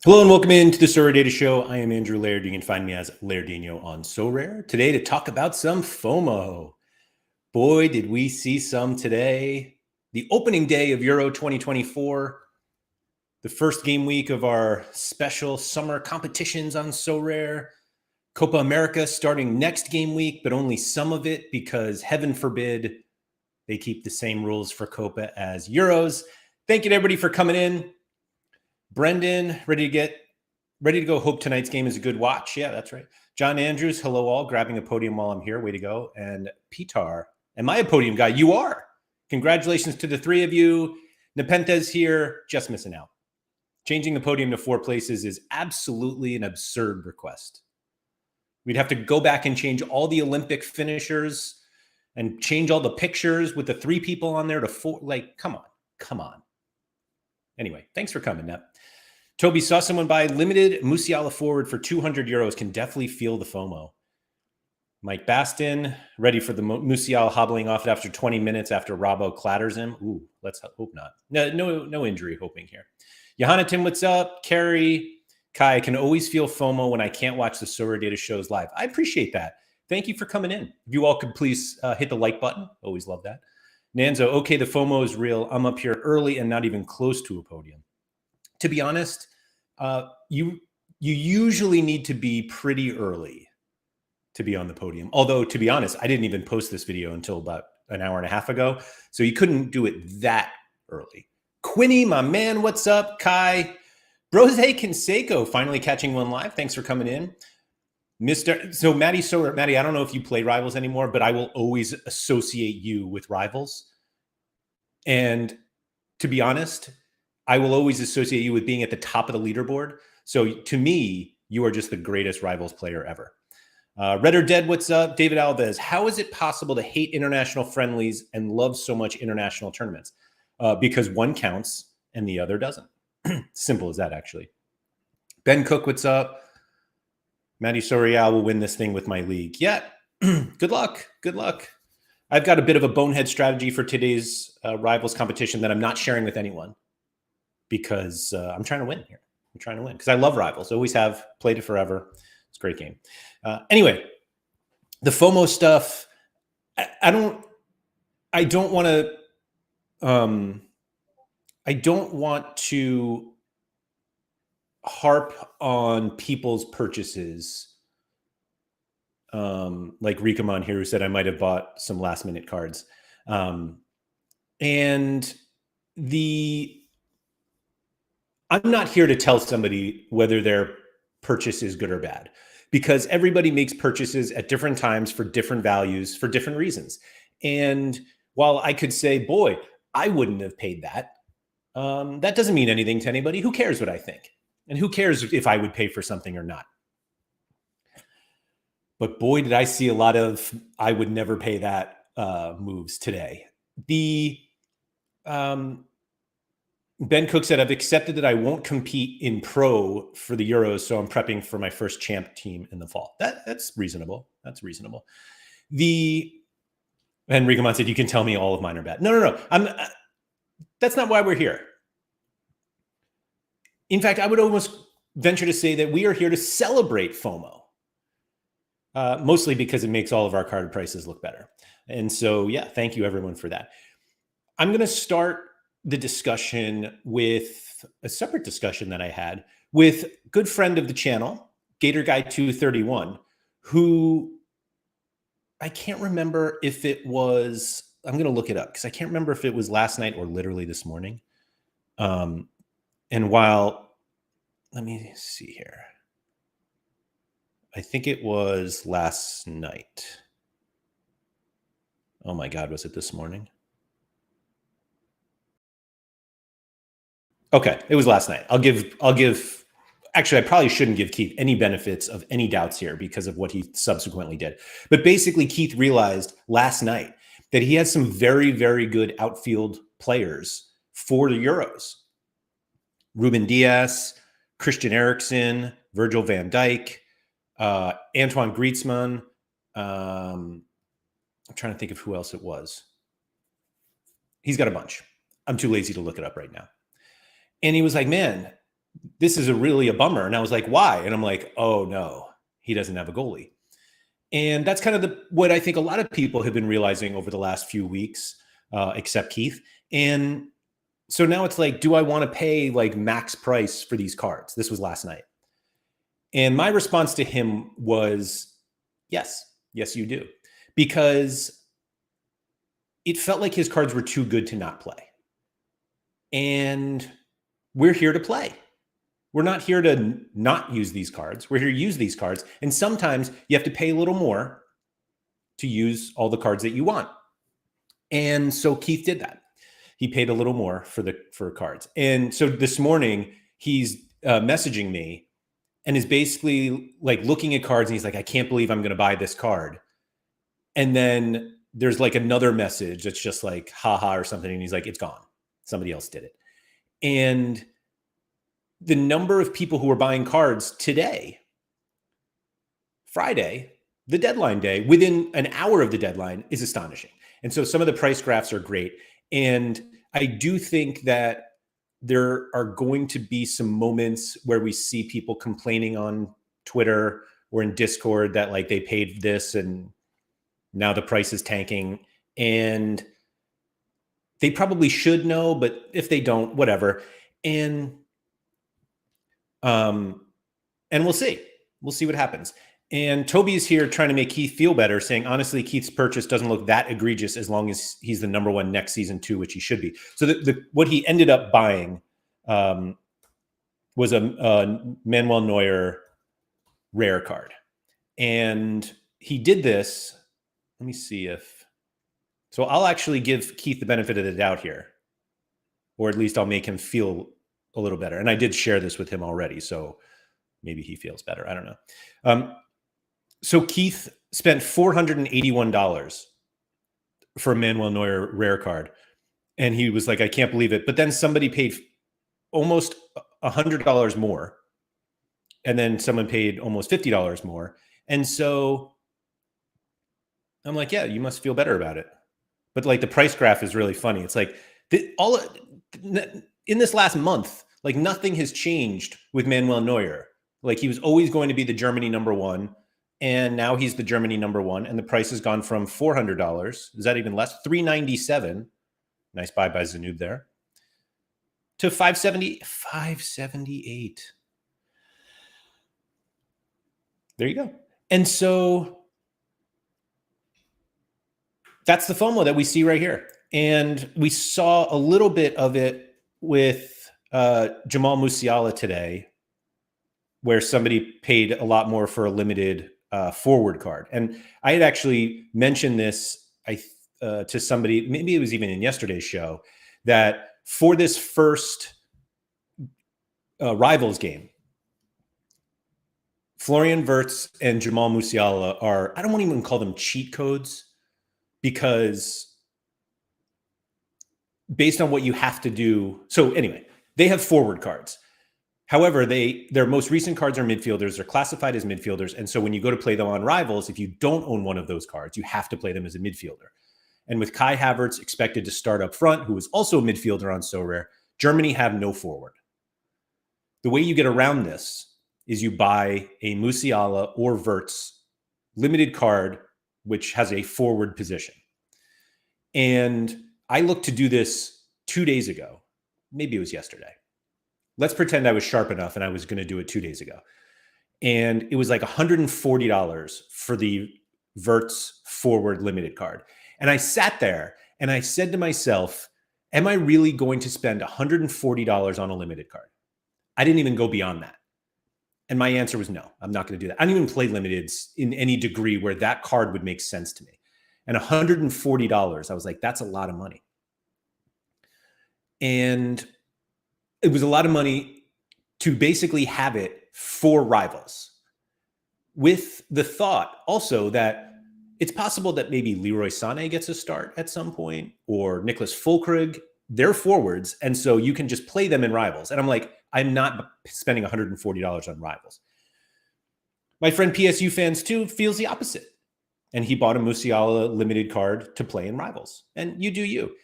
Hello and welcome into the Sorare Data Show. I am Andrew Lairdinho. You can find me as Lairdinho on Sorare. Today to talk about some FOMO. Boy, did we see some today. The opening day of Euro 2024. The first game week of our special summer competitions on Sorare. Copa America starting next game week, but only some of it because heaven forbid they keep the same rules for Copa as Euros. Thank you to everybody for coming in. Brendan, ready to go. Hope tonight's game is a good watch. Yeah, that's right. John Andrews, hello all. Grabbing a podium while I'm here. Way to go. And Pitar, am I a podium guy? You are. Congratulations to the three of you. Nepenthes here, just missing out. Changing the podium to 4 places is absolutely an absurd request. We'd have to go back and change all the Olympic finishers and change all the pictures with the 3 people on there to 4. Like, come on. Anyway, thanks for coming, Nep. Toby, saw someone buy limited Musiala forward for 200 euros. Can definitely feel the FOMO. Mike Baston, ready for the Musiala hobbling off after 20 minutes after Robbo clatters him. Ooh, let's hope not. No injury hoping here. Johannaton, what's up? Carrie, Kai, I can always feel FOMO when I can't watch the Sorare Data shows live. I appreciate that. Thank you for coming in. If you all could please hit the like button. Always love that. Nanzo, okay, the FOMO is real. I'm up here early and not even close to a podium. To be honest, you usually need to be pretty early to be on the podium. Although, to be honest, I didn't even post this video until about an hour and a half ago. So you couldn't do it that early. Quinny, my man, what's up? Kai, Brose Canseco, finally catching one live. Thanks for coming in. So Maddie, I don't know if you play Rivals anymore, but I will always associate you with Rivals. And to be honest, I will always associate you with being at the top of the leaderboard. So to me, you are just the greatest Rivals player ever. Red or Dead, what's up? David Alves, how is it possible to hate international friendlies and love so much international tournaments? Because one counts and the other doesn't. Simple as that, actually. Ben Cook, what's up? Matty Sorial will win this thing with my league. Yeah, good luck. Good luck. I've got a bit of a bonehead strategy for today's Rivals competition that I'm not sharing with anyone because I'm trying to win here. I'm trying to win because I love Rivals. Always have. Played it forever. It's a great game. Anyway, the FOMO stuff, I don't want to harp on people's purchases, like Rikamon here, who said I might have bought some last minute cards. I'm not here to tell somebody whether their purchase is good or bad, because everybody makes purchases at different times for different values for different reasons. And while I could say, boy, I wouldn't have paid that, that doesn't mean anything to anybody. Who cares what I think? And who cares if I would pay for something or not? But boy, did I see a lot of I would never pay that moves today. Ben Cook said, I've accepted that I won't compete in pro for the Euros, so I'm prepping for my first champ team in the fall. That's reasonable. That's reasonable. And Rigamon said, you can tell me all of mine are bad. No. That's not why we're here. In fact, I would almost venture to say that we are here to celebrate FOMO, mostly because it makes all of our card prices look better. And so, yeah, thank you everyone for that. I'm going to start the discussion with a separate discussion that I had with a good friend of the channel, Gator Guy 231, who I can't remember if it was, I'm going to look it up because I can't remember if it was last night or literally this morning. And while, let me see here. I think it was last night. Oh my God, was it this morning? Okay, it was last night. Actually, I probably shouldn't give Keith any benefits of any doubts here because of what he subsequently did. But basically, Keith realized last night that he has some very, very good outfield players for the Euros. Ruben Diaz, Christian Eriksen, Virgil van Dijk, Antoine Griezmann. I'm trying to think of who else it was. He's got a bunch. I'm too lazy to look it up right now. And he was like, man, this is really a bummer. And I was like, why? And I'm like, oh no, he doesn't have a goalie. And that's kind of what I think a lot of people have been realizing over the last few weeks, except Keith. And so now it's like, do I want to pay like max price for these cards? This was last night. And my response to him was, yes, you do. Because it felt like his cards were too good to not play. And we're here to play. We're not here to not use these cards. We're here to use these cards. And sometimes you have to pay a little more to use all the cards that you want. And so Keith did that. He paid a little more for cards. And so this morning he's messaging me and is basically like looking at cards and he's like, I can't believe I'm going to buy this card. And then there's like another message that's just like, haha, or something. And he's like, it's gone. Somebody else did it. And the number of people who are buying cards today, Friday, the deadline day, within an hour of the deadline is astonishing. And so some of the price graphs are great. And I do think that there are going to be some moments where we see people complaining on Twitter or in Discord that like they paid this and now the price is tanking. And they probably should know, but if they don't, whatever. And we'll see. We'll see what happens. And Toby is here trying to make Keith feel better, saying, honestly, Keith's purchase doesn't look that egregious as long as he's the number one next season too, which he should be. So what he ended up buying was a Manuel Neuer rare card. And he did this. Let me see if... So I'll actually give Keith the benefit of the doubt here, or at least I'll make him feel a little better. And I did share this with him already, so maybe he feels better. I don't know. So Keith spent $481 for a Manuel Neuer rare card. And he was like, I can't believe it. But then somebody paid almost $100 more. And then someone paid almost $50 more. And so I'm like, yeah, you must feel better about it. But like the price graph is really funny. It's like in this last month, like nothing has changed with Manuel Neuer. Like he was always going to be the Germany number one. And now he's the Germany number one. And the price has gone from $400. Is that even less? $397. Nice buy by Zanub there. To $578. There you go. And so that's the FOMO that we see right here. And we saw a little bit of it with Jamal Musiala today, where somebody paid a lot more for a limited forward card. And I had actually mentioned this to somebody, maybe it was even in yesterday's show, that for this first Rivals game, Florian Wirtz and Jamal Musiala are, I don't want to even call them cheat codes, because based on what you have to do. So anyway, they have forward cards. However, their most recent cards are midfielders. They're classified as midfielders. And so when you go to play them on Rivals, if you don't own one of those cards, you have to play them as a midfielder. And with Kai Havertz expected to start up front, who is also a midfielder on Sorare, Germany have no forward. The way you get around this is you buy a Musiala or Wirtz limited card, which has a forward position. And I looked to do this 2 days ago. Maybe it was yesterday. Let's pretend I was sharp enough and I was going to do it 2 days ago. And it was like $140 for the Wirtz forward limited card. And I sat there and I said to myself, am I really going to spend $140 on a limited card? I didn't even go beyond that. And my answer was no, I'm not going to do that. I don't even play limiteds in any degree where that card would make sense to me. And $140, I was like, that's a lot of money. And it was a lot of money to basically have it for Rivals, with the thought also that it's possible that maybe Leroy Sané gets a start at some point, or Nicholas Fulkrug. They're forwards, and so you can just play them in Rivals. And I'm like, I'm not spending $140 on Rivals. My friend PSU fans too feels the opposite. And he bought a Musiala limited card to play in Rivals. And you do you.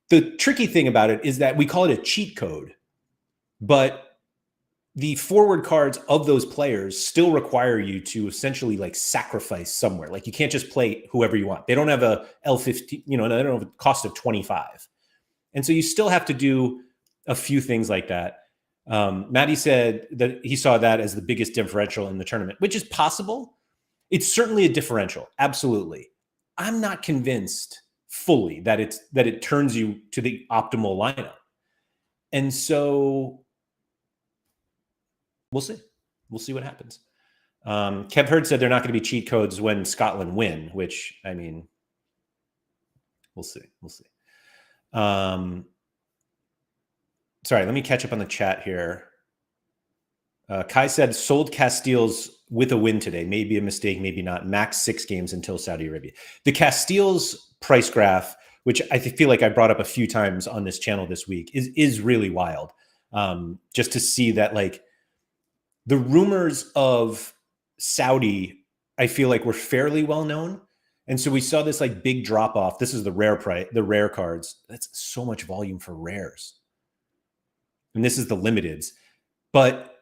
The tricky thing about it is that we call it a cheat code, but the forward cards of those players still require you to essentially like sacrifice somewhere. Like you can't just play whoever you want. They don't have a L15, they don't have a cost of 25. And so you still have to do a few things like that. Maddie said that he saw that as the biggest differential in the tournament, which is possible. It's certainly a differential. Absolutely. I'm not convinced fully that it turns you to the optimal lineup. And so we'll see. We'll see what happens. Kev Hurd said they're not going to be cheat codes when Scotland win, which, I mean, we'll see. We'll see. Sorry, let me catch up on the chat here. Kai said sold Castiles with a win today. Maybe a mistake, maybe not. Max 6 games until Saudi Arabia. The Castiles price graph, which I feel like I brought up a few times on this channel this week, is really wild. Just to see that, like, the rumors of Saudi, I feel like were fairly well known. And so we saw this like big drop off. This is the rare price, the rare cards. That's so much volume for rares. And this is the limiteds. But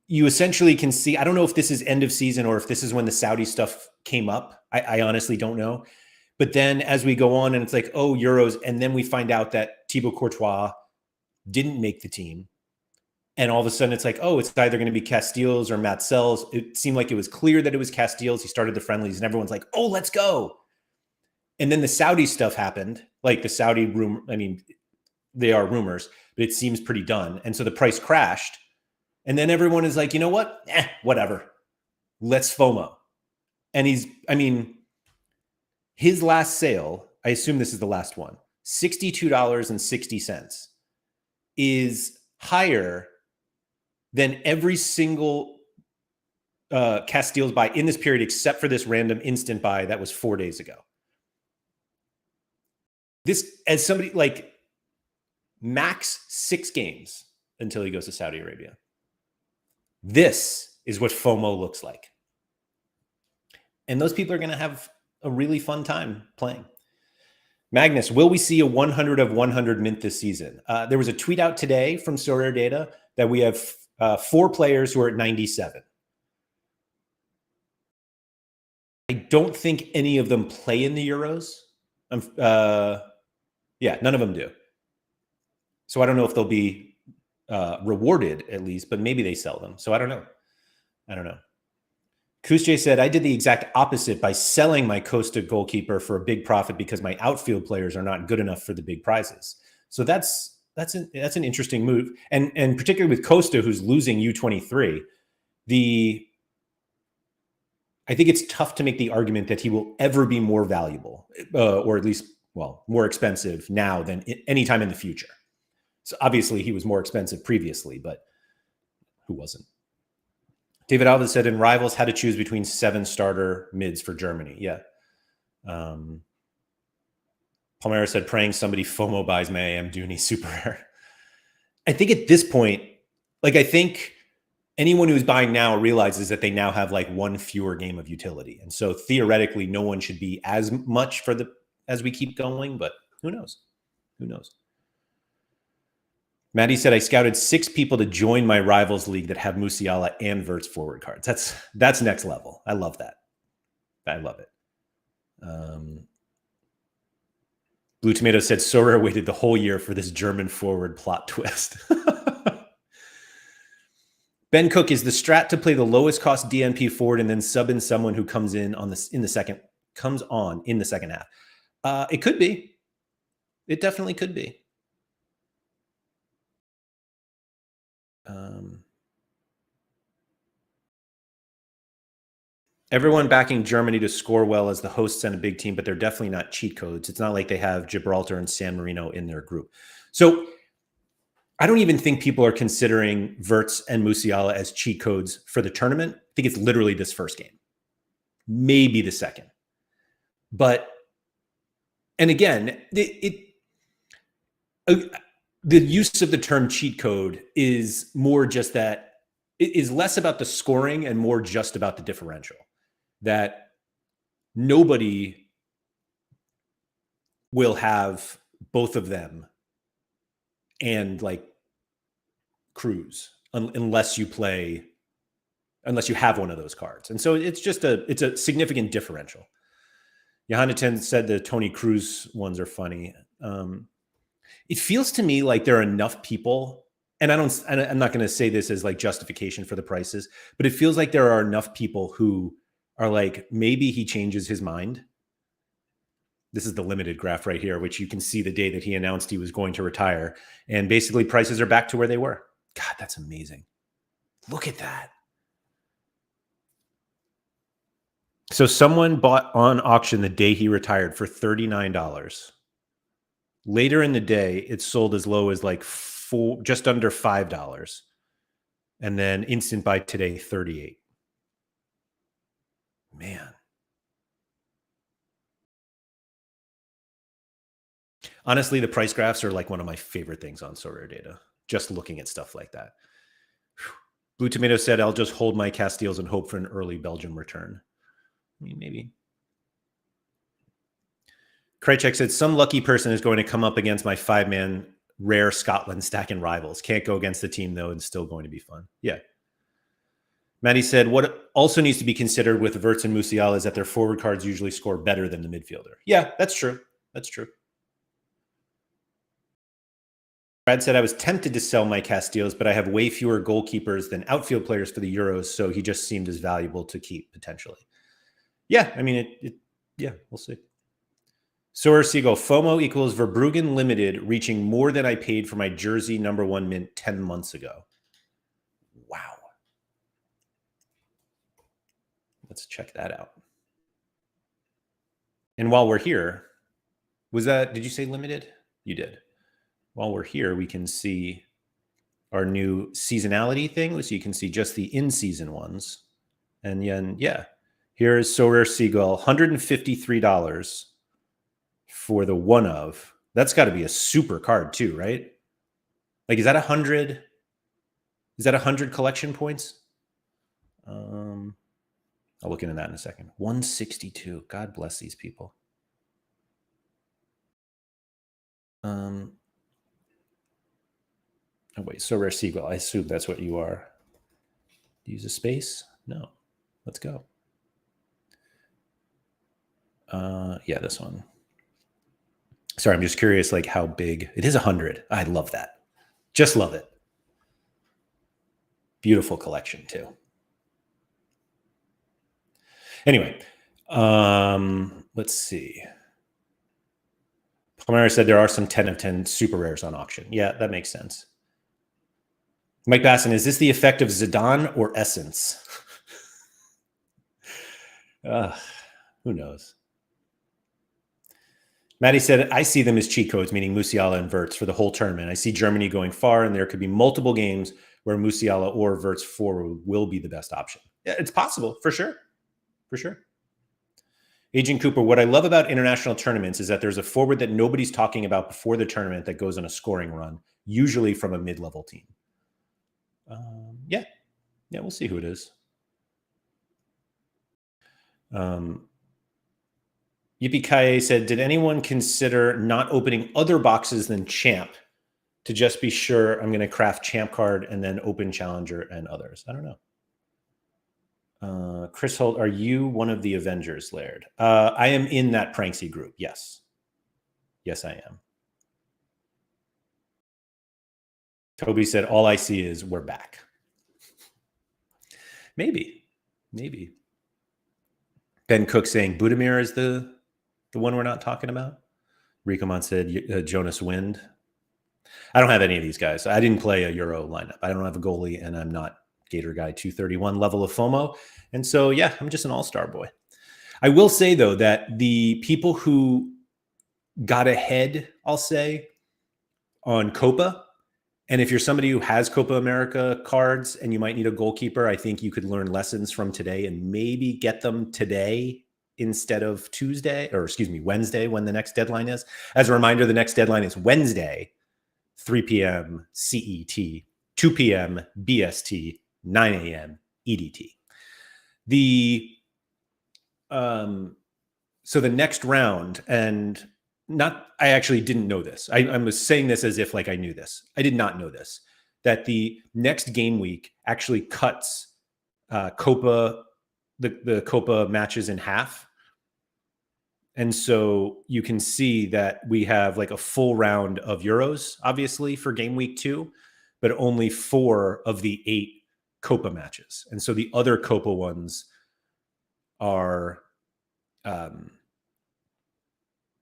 you essentially can see, I don't know if this is end of season or if this is when the Saudi stuff came up. I honestly don't know. But then as we go on and it's like, oh, Euros. And then we find out that Thibaut Courtois didn't make the team. And all of a sudden it's like, oh, it's either going to be Castiles or Matzels. It seemed like it was clear that it was Castiles. He started the friendlies and everyone's like, oh, let's go. And then the Saudi stuff happened. Like the Saudi room, I mean, they are rumors, but it seems pretty done. And so the price crashed. And then everyone is like, you know what? Whatever. Let's FOMO. And his last sale, I assume this is the last one, $62.60 is higher than every single Castiles buy in this period, except for this random instant buy that was 4 days ago. This, as somebody like max 6 games until he goes to Saudi Arabia. This is what FOMO looks like. And those people are going to have a really fun time playing. Magnus, will we see a 100 of 100 mint this season? There was a tweet out today from Sorare Data that we have 4 players who are at 97. I don't think any of them play in the Euros. Yeah, none of them do. So I don't know if they'll be rewarded at least, but maybe they sell them. So I don't know. Kusje said, I did the exact opposite by selling my Costa goalkeeper for a big profit because my outfield players are not good enough for the big prizes. So that's an interesting move. And particularly with Costa, who's losing U23, I think it's tough to make the argument that he will ever be more valuable or at least, well, more expensive now than any time in the future. So obviously he was more expensive previously, but who wasn't? David Alves said in Rivals had to choose between 7 starter mids for Germany. Yeah. Palmera said praying somebody FOMO buys my AM Dooney super rare. I think at this point, like I think anyone who's buying now realizes that they now have like 1 fewer game of utility. And so theoretically, no one should be as much as we keep going, but who knows? Who knows? Maddie said, I scouted 6 people to join my Rivals League that have Musiala and Verts forward cards. That's next level. I love that. I love it. Blue Tomato said, Sorare waited the whole year for this German forward plot twist. Ben Cook, is the strat to play the lowest cost DNP forward and then sub in someone who comes on in the second half? It could be. It definitely could be. Everyone backing Germany to score well as the hosts and a big team, but they're definitely not cheat codes. It's not like they have Gibraltar and San Marino in their group. So I don't even think people are considering Verts and Musiala as cheat codes for the tournament. I think it's literally this first game, maybe the second. But, and again, the use of the term cheat code is more just that it is less about the scoring and more just about the differential. That nobody will have both of them and like cruise. unless you have one of those cards. And so it's a significant differential. Johannaton said the Tony Cruz ones are funny. It feels to me like there are enough people, and I'm not going to say this as like justification for the prices, but it feels like there are enough people who are like, maybe he changes his mind. This is the limited graph right here, which you can see the day that he announced he was going to retire. And basically prices are back to where they were. God, that's amazing. Look at that. So someone bought on auction the day he retired for $39. Later in the day, it sold as low as like just under $5. And then instant buy today, 38. Man. Honestly, the price graphs are like one of my favorite things on Sorare data. Just looking at stuff like that. Blue Tomato said, I'll just hold my Castiles and hope for an early Belgium return. I mean, maybe. Krychek said, some lucky person is going to come up against my 5-man rare Scotland stacking rivals. Can't go against the team, though, and still going to be fun. Yeah. Maddie said, what also needs to be considered with Wirtz and Musiala is that their forward cards usually score better than the midfielder. Yeah, that's true. That's true. Brad said, I was tempted to sell my Castiles, but I have way fewer goalkeepers than outfield players for the Euros, so he just seemed as valuable to keep potentially. Yeah, I mean, yeah, we'll see. Sorare Siegel, FOMO equals Verbruggen Limited reaching more than I paid for my jersey #1 mint 10 months ago. Wow. Let's check that out. And while we're here, did you say limited? You did. While we're here, we can see our new seasonality thing. So you can see just the in-season ones. And then, yeah, here is Sorare Siegel, $153 for the one of. That's got to be a super card too, right? Like, is that 100? Is that 100 collection points? I'll look into that in a second. 162. God bless these people. Oh, wait, Sorare Siegel. I assume that's what you are. Use a space? No. Let's go. Yeah, this one. Sorry, I'm just curious, like how big it is. 100. I love that. Just love it. Beautiful collection too. Anyway, let's see. Palmera said there are some 10 of 10 super rares on auction. Yeah, that makes sense. Mike Basson, is this the effect of Zidane or Essence? Who knows? Maddie said, I see them as cheat codes, meaning Musiala and Wirtz for the whole tournament. I see Germany going far, and there could be multiple games where Musiala or Wirtz forward will be the best option. Yeah, it's possible, for sure. For sure. Agent Cooper, what I love about international tournaments is that there's a forward that nobody's talking about before the tournament that goes on a scoring run, usually from a mid-level team. Yeah, we'll see who it is. Yippee-ki-yay said, did anyone consider not opening other boxes than Champ to just be sure I'm going to craft Champ card and then open Challenger and others? I don't know. Chris Holt, are you one of the Avengers, Laird? I am in that Pranksy group. Yes. Yes, I am. Toby said, all I see is we're back. Maybe. Ben Cook saying Budimir is the one we're not talking about. Rikomon said Jonas Wind. I don't have any of these guys. I didn't play a Euro lineup. I don't have a goalie, and I'm not Gator Guy 231 level of FOMO. And so, yeah, I'm just an all-star boy. I will say, though, that the people who got ahead, I'll say, on Copa, and if you're somebody who has Copa America cards and you might need a goalkeeper, I think you could learn lessons from today and maybe get them today instead of Wednesday when the next deadline is. As a reminder, the next deadline is Wednesday, 3 p.m. CET, 2 p.m. BST, 9 a.m. EDT. So the next round, and I actually didn't know this. I was saying this as if like I knew this. I did not know this. that the next game week actually cuts Copa, the Copa matches in half. And so you can see that we have like a full round of Euros, obviously, for game week 2, but only 4 of the 8 Copa matches. And so the other Copa ones are in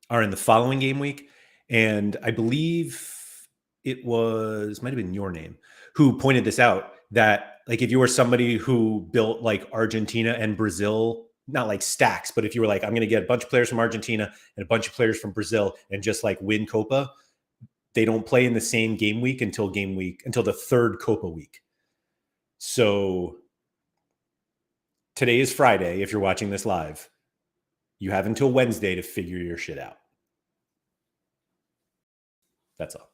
the following game week. And I believe it might have been your name, who pointed this out, that like if you were somebody who built like Argentina and Brazil, not like stacks, but if you were like, I'm going to get a bunch of players from Argentina and a bunch of players from Brazil and just like win Copa, they don't play in the same game week until the third Copa week. So today is Friday. If you're watching this live, you have until Wednesday to figure your shit out. That's all.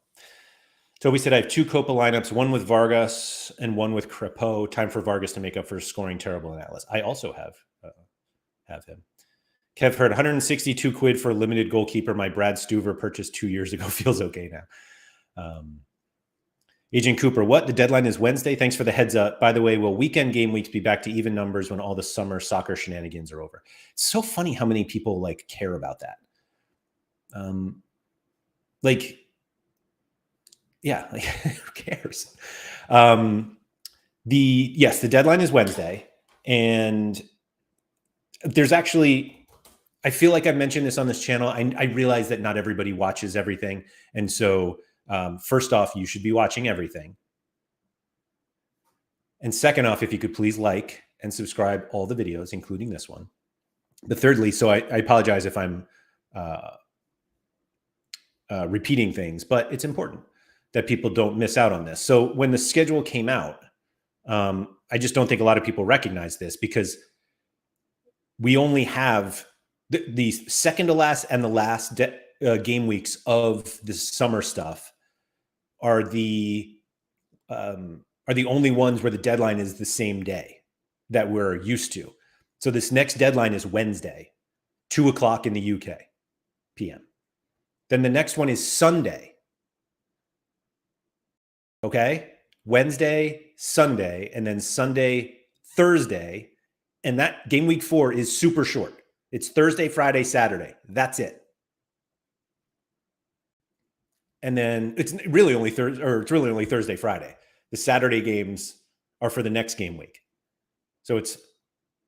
So we said I have 2 Copa lineups, one with Vargas and one with Crepeau. Time for Vargas to make up for scoring terrible in Atlas. I also have him. Kev heard 162 quid for a limited goalkeeper my Brad Stuver purchased 2 years ago. Feels okay now. Agent Cooper, what? The deadline is Wednesday? Thanks for the heads up. By the way, will weekend game weeks be back to even numbers when all the summer soccer shenanigans are over? It's so funny how many people like care about that. Yeah, like, who cares? The deadline is Wednesday, and there's actually, I feel like I've mentioned this on this channel. I realize that not everybody watches everything, and so first off, you should be watching everything, and second off, if you could please like and subscribe all the videos, including this one. But thirdly, so I apologize if I'm repeating things, but it's important that people don't miss out on this. So when the schedule came out, I just don't think a lot of people recognize this, because we only have the second to last and the last game weeks of the summer stuff are the only ones where the deadline is the same day that we're used to. So this next deadline is Wednesday, 2:00 in the UK PM. Then the next one is Sunday. Okay. Wednesday, Sunday, and then Sunday, Thursday. And that game week 4 is super short. It's Thursday, Friday, Saturday. That's it. And then it's really only Thursday, Friday. The Saturday games are for the next game week. So it's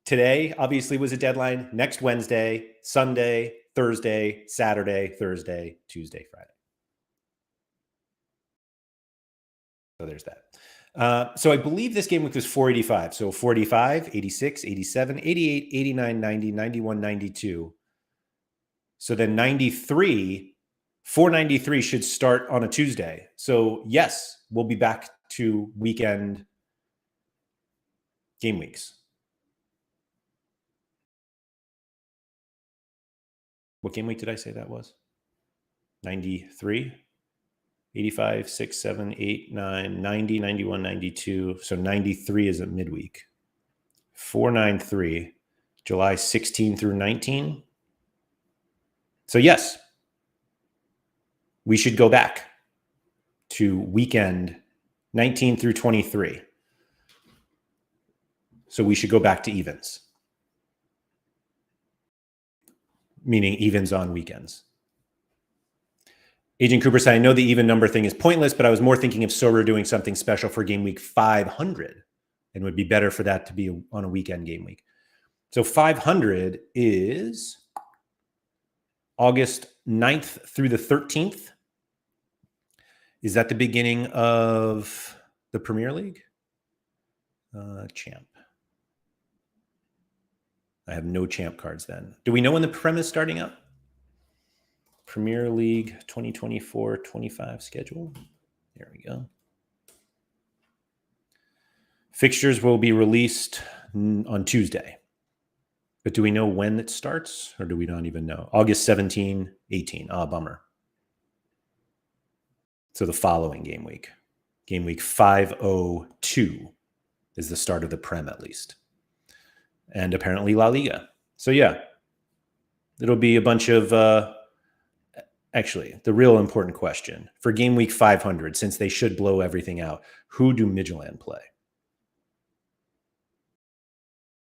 today, obviously, was a deadline. Next Wednesday, Sunday, Thursday, Saturday, Thursday, Tuesday, Friday. So there's that. So I believe this game week was 485. So 45, 86, 87, 88, 89, 90, 91, 92. So then 93, 493 should start on a Tuesday. So yes, we'll be back to weekend game weeks. What game week did I say that was? 93? 85, 6, 7, 8, 9, 90, 91, 92. So 93 is a midweek. 493, July 16 through 19. So yes, we should go back to weekend 19 through 23. So we should go back to evens, meaning evens on weekends. Agent Cooper said, I know the even number thing is pointless, but I was more thinking of Sorare doing something special for game week 500, and would be better for that to be on a weekend game week. So 500 is August 9th through the 13th. Is that the beginning of the Premier League? Champ. I have no champ cards then. Do we know when the Prem is starting up? Premier League 2024-25 schedule. There we go. Fixtures will be released on Tuesday. But do we know when it starts, or do we not even know? August 17, 18. Ah, bummer. So the following game week. Game week 502 is the start of the Prem, at least. And apparently La Liga. So yeah, it'll be a bunch of Actually, the real important question for game week 500, since they should blow everything out, who do Midtjylland play?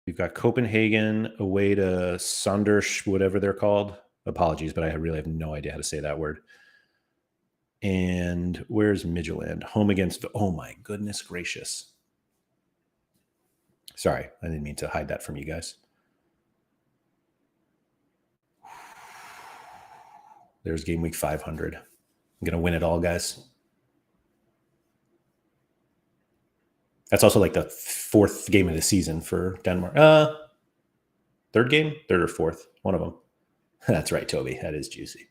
We've got Copenhagen away to Sonders, whatever they're called. Apologies, but I really have no idea how to say that word. And where's Midtjylland? Home against, oh my goodness gracious. Sorry, I didn't mean to hide that from you guys. There's game week 500. I'm going to win it all, guys. That's also like the fourth game of the season for Denmark. Third game? Third or fourth? One of them. That's right, Toby. That is juicy.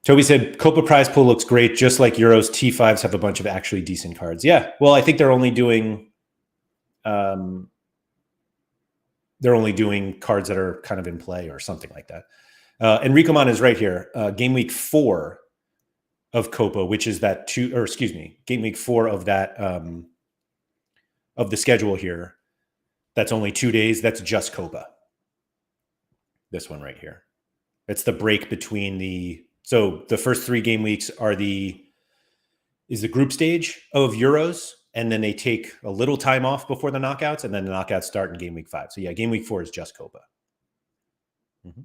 Toby said, Copa prize pool looks great, just like Euros. T5s have a bunch of actually decent cards. Yeah, well, I think they're only doing cards that are kind of in play or something like that. Enrico Mon is right here. Game week 4 of Copa, which is that game week 4 of that of the schedule here. That's only 2 days. That's just Copa. This one right here. It's the break between so the first 3 game weeks is the group stage of Euros, and then they take a little time off before the knockouts, and then the knockouts start in game week 5. So yeah, game week 4 is just Copa. Mm-hmm.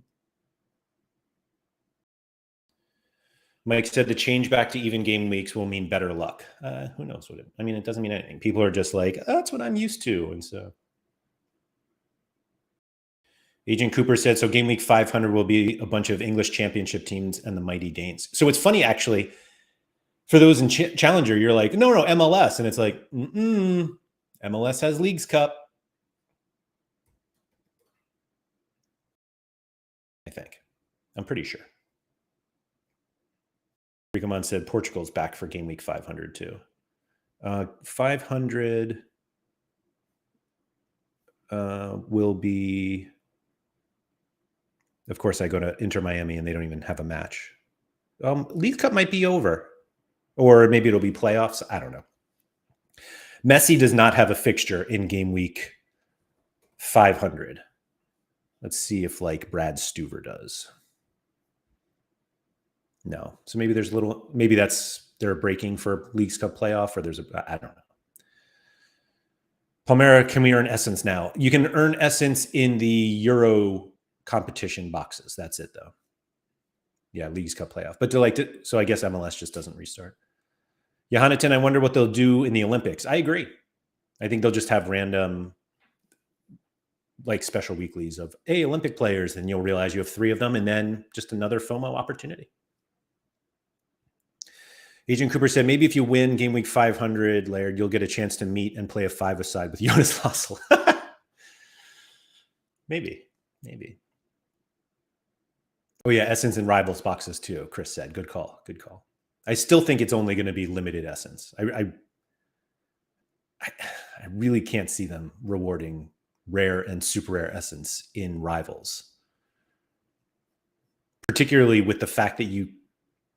Mike said the change back to even game weeks will mean better luck. Who knows what it doesn't mean anything. People are just like, oh, that's what I'm used to. And so Agent Cooper said, so game week 500 will be a bunch of English championship teams and the mighty Danes. So it's funny, actually, for those in Challenger, you're like, no, MLS. And it's like, MLS has Leagues Cup. I think. I'm pretty sure. Ricamon said Portugal's back for game week 500 too. 500 will be, of course, I go to Inter Miami and they don't even have a match. League Cup might be over, or maybe it'll be playoffs. I don't know. Messi does not have a fixture in game week 500. Let's see if like Brad Stuver does. No. So maybe maybe they're breaking for Leagues Cup playoff, or I don't know. Palmera, can we earn essence now? You can earn essence in the Euro competition boxes. That's it, though. Yeah, Leagues Cup playoff. But so I guess MLS just doesn't restart. Johanneton, I wonder what they'll do in the Olympics. I agree. I think they'll just have random like special weeklies of, hey, Olympic players, and you'll realize you have 3 of them, and then just another FOMO opportunity. Agent Cooper said, maybe if you win game week 500, Laird, you'll get a chance to meet and play a 5-a-side with Jonas Lossel. Maybe. Oh, yeah, Essence and Rivals boxes too, Chris said. Good call. I still think it's only going to be limited Essence. I really can't see them rewarding rare and super rare Essence in Rivals. Particularly with the fact that you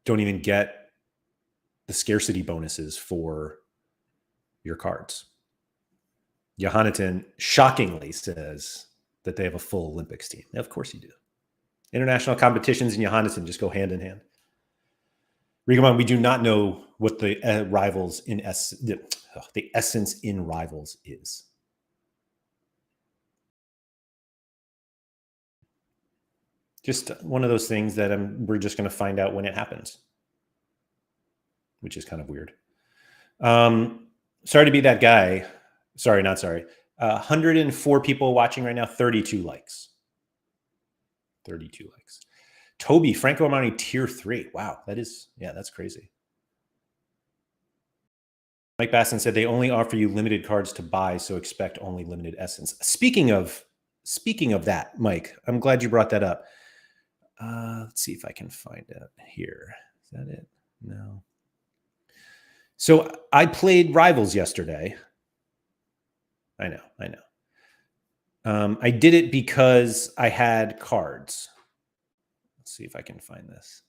don't even get the scarcity bonuses for your cards. Johanneton shockingly says that they have a full Olympics team. Of course you do. International competitions and Johanneton just go hand in hand. Rigamon, we do not know what the rivals in the essence in Rivals is. Just one of those things that we're just going to find out when it happens, which is kind of weird. Sorry to be that guy. Sorry, not sorry. 104 people watching right now, 32 likes. 32 likes. Toby, Franco Armani tier 3. Wow, that's crazy. Mike Basson said they only offer you limited cards to buy, so expect only limited essence. Speaking of that, Mike, I'm glad you brought that up. Let's see if I can find it here. Is that it? No. So I played Rivals yesterday. I know. I did it because I had cards. Let's see if I can find this.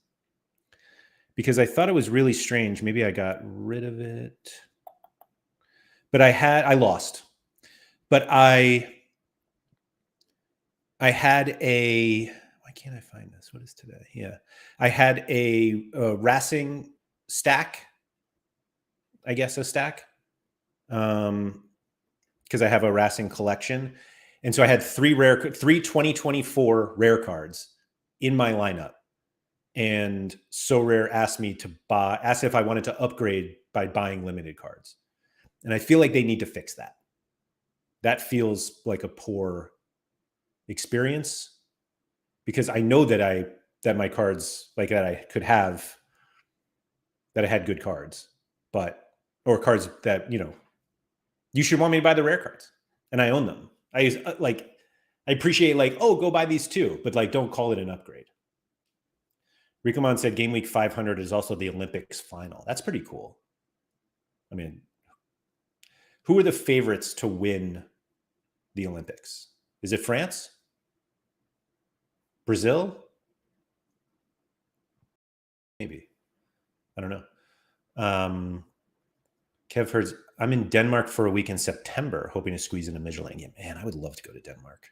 Because I thought it was really strange. Maybe I got rid of it. But I lost. But I had why can't I find this? What is today? Yeah. I had a Racing stack, I guess a stack. Because I have a Racing collection. And so I had three 2024 rare cards in my lineup. And Sorare asked me to asked if I wanted to upgrade by buying limited cards. And I feel like they need to fix that. That feels like a poor experience because I know that my cards like that I could have, that I had good cards, or cards that, you should want me to buy the rare cards and I own them. I appreciate go buy these too, but don't call it an upgrade. Ricomon said game week 500 is also the Olympics final. That's pretty cool. I mean, who are the favorites to win the Olympics? Is it France? Brazil? Maybe. I don't know. Kev Herds, I'm in Denmark for a week in September, hoping to squeeze in a Michelin. Yeah, man, I would love to go to Denmark.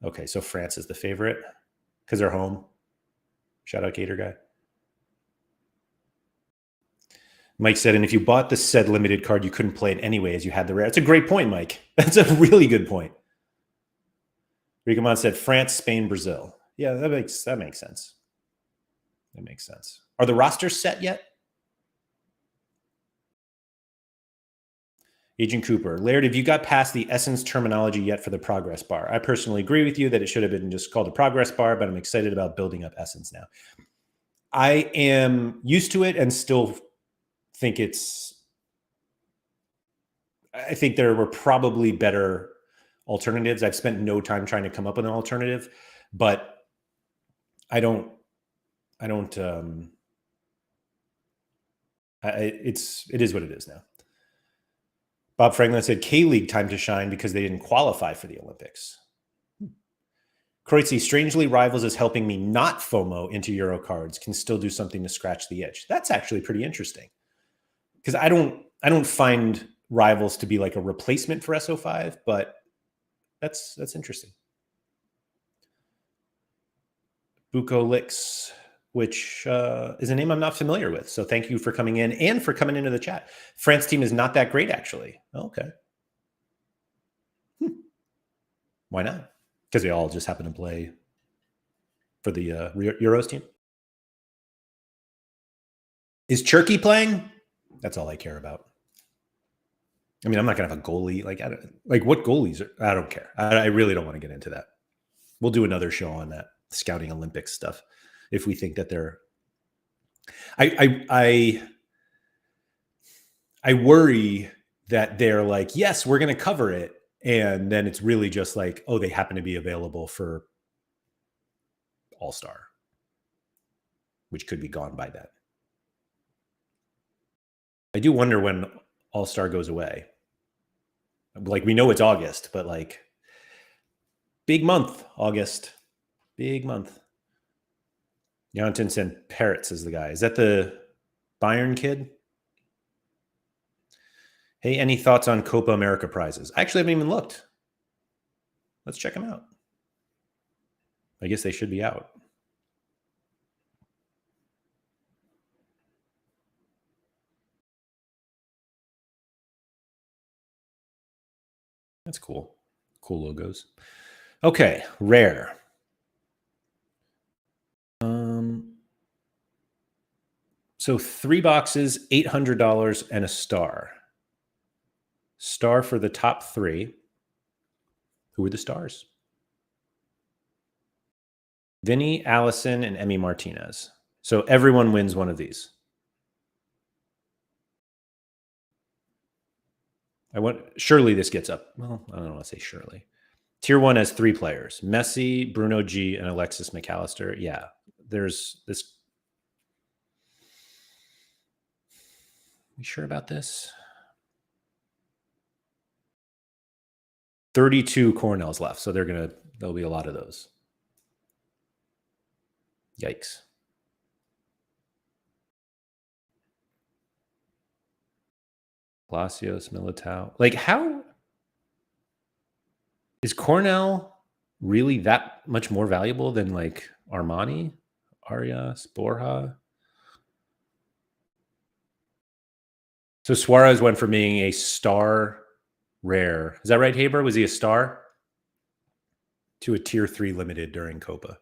Okay, so France is the favorite because they're home. Shout out Gator Guy. Mike said, and if you bought the said limited card, you couldn't play it anyway as you had the rare. That's a great point, Mike. That's a really good point. Ricomon said France, Spain, Brazil. Yeah, that makes sense. That makes sense. Are the rosters set yet? Agent Cooper, Laird, have you got past the essence terminology yet for the progress bar? I personally agree with you that it should have been just called a progress bar, but I'm excited about building up essence now. I am used to it and still think I think there were probably better alternatives. I've spent no time trying to come up with an alternative, but it is what it is now. Bob Franklin said K-League time to shine because they didn't qualify for the Olympics. Kreutzy, strangely Rivals is helping me not FOMO into Euro cards, can still do something to scratch the itch. That's actually pretty interesting because I don't find Rivals to be like a replacement for SO5, but that's interesting. Buko Licks, which is a name I'm not familiar with. So thank you for coming in and for coming into the chat. France team is not that great, actually. Okay. Why not? Because they all just happen to play for the Euros team. Is Turkey playing? That's all I care about. I mean, I'm not going to have a goalie. What goalies I don't care. I really don't want to get into that. We'll do another show on that scouting Olympics stuff if we think that they're. I worry that they're like, yes, we're going to cover it, and then it's really just like, oh, they happen to be available for All-Star, which could be gone by then. I do wonder when All-Star goes away. We know it's August, but big month, August. Big month. Jonathan said Parrots is the guy. Is that the Bayern kid? Hey, any thoughts on Copa America prizes? I actually haven't even looked. Let's check them out. I guess they should be out. That's cool. Cool logos. Okay, rare. So 3 boxes, $800 and a star. Star for the top 3. Who are the stars? Vinny, Allison, and Emmy Martinez. So everyone wins one of these. Surely this gets up. Well, I don't want to say surely. Tier 1 has 3 players: Messi, Bruno G, and Alexis McAllister. Yeah, there's this. You sure about this? 32 Cornells left, so there'll be a lot of those. Yikes. Palacios, Militao. How is Cornell really that much more valuable than like Armani, Arias, Borja? So Suarez went from being a star rare. Is that right, Haber? Was he a star? To a tier 3 limited during Copa.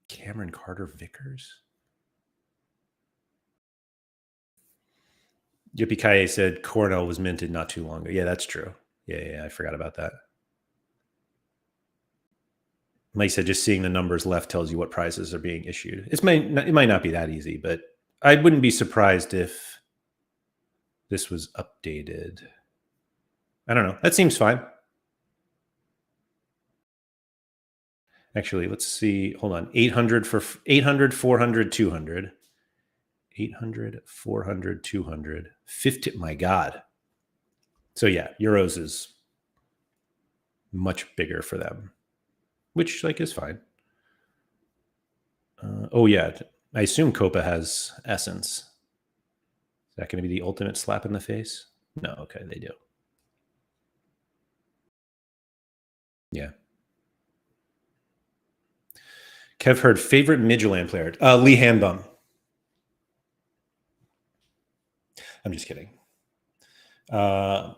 Cameron Carter Vickers? Yippee said Cornell was minted not too long ago. Yeah, that's true. Yeah, I forgot about that. Like I said, just seeing the numbers left tells you what prizes are being issued. It might not be that easy, but I wouldn't be surprised if this was updated. I don't know. That seems fine. Actually, let's see. Hold on. 800 for 800, 400, 200. 800, 400, 200. 50. My God. So yeah, Euros is much bigger for them, which like is fine. Oh yeah, I assume Copa has Essence. Is that going to be the ultimate slap in the face? No, okay, they do. Yeah. Kev heard favorite Midtjylland player. Lee Handbum. I'm just kidding. I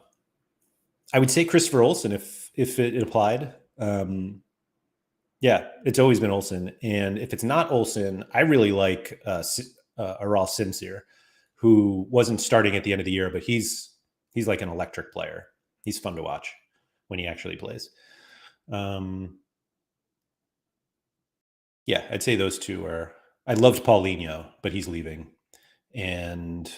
would say Christopher Olsen if it applied. Yeah, it's always been Olsen, and if it's not Olsen, I really like Aral Simsir, who wasn't starting at the end of the year, but he's like an electric player. He's fun to watch when he actually plays. Yeah, I'd say those two are. I loved Paulinho, but he's leaving, and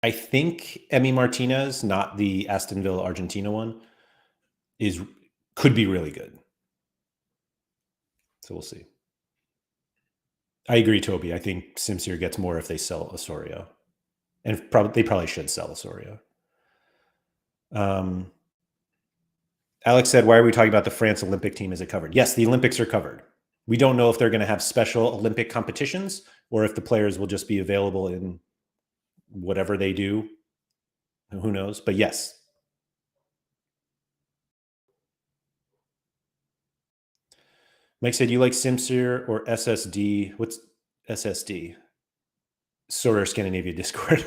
I think Emi Martinez, not the Aston Villa Argentina one, could be really good. So we'll see. I agree, Toby. I think Simsir gets more if they sell Osorio, and they probably should sell Osorio. Alex said, "Why are we talking about the France Olympic team? Is it covered?" Yes, the Olympics are covered. We don't know if they're going to have special Olympic competitions or if the players will just be available in whatever they do. Who knows? But yes. Mike said, "You like Simsir or SSD?" What's SSD? Sorare Scandinavia Discord.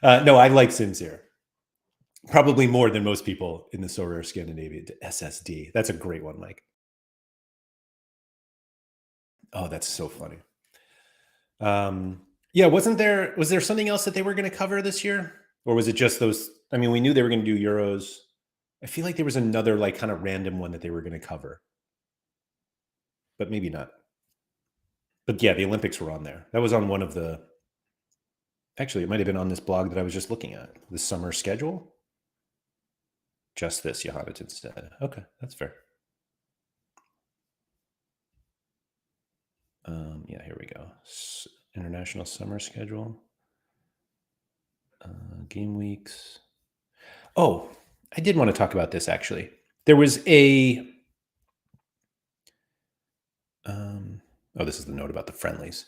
No, I like Simsir. Probably more than most people in the Sorare Scandinavia SSD. That's a great one, Mike. Oh, that's so funny. Yeah, was there something else that they were going to cover this year? Or was it just those? I mean, we knew they were going to do Euros. I feel like there was another like kind of random one that they were going to cover. But maybe not. But yeah, the Olympics were on there. That was on one of the. Actually, it might have been on this blog that I was just looking at. The summer schedule. Just this, Johannes said. Okay, that's fair. Yeah, here we go. International summer schedule. Game weeks. Oh, I did want to talk about this actually. There was a. This is the note about the friendlies.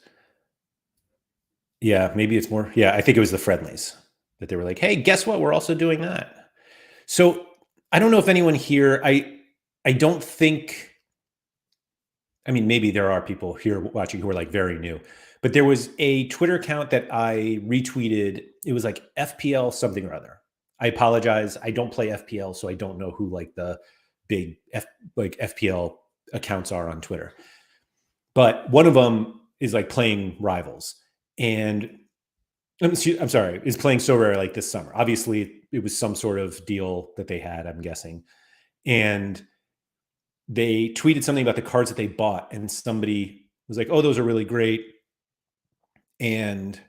Yeah, maybe it's more. Yeah, I think it was the friendlies that they were like, "Hey, guess what? We're also doing that." So I don't know if anyone here. I don't think. I mean, maybe there are people here watching who are like very new, but there was a Twitter account that I retweeted. It was like FPL something or other. I apologize. I don't play FPL, so I don't know who like the big FPL accounts are on Twitter. But one of them is like playing Rivals, and I'm sorry, is playing Sorare like this summer. Obviously, it was some sort of deal that they had, I'm guessing, and they tweeted something about the cards that they bought, and somebody was like, "Oh, those are really great," and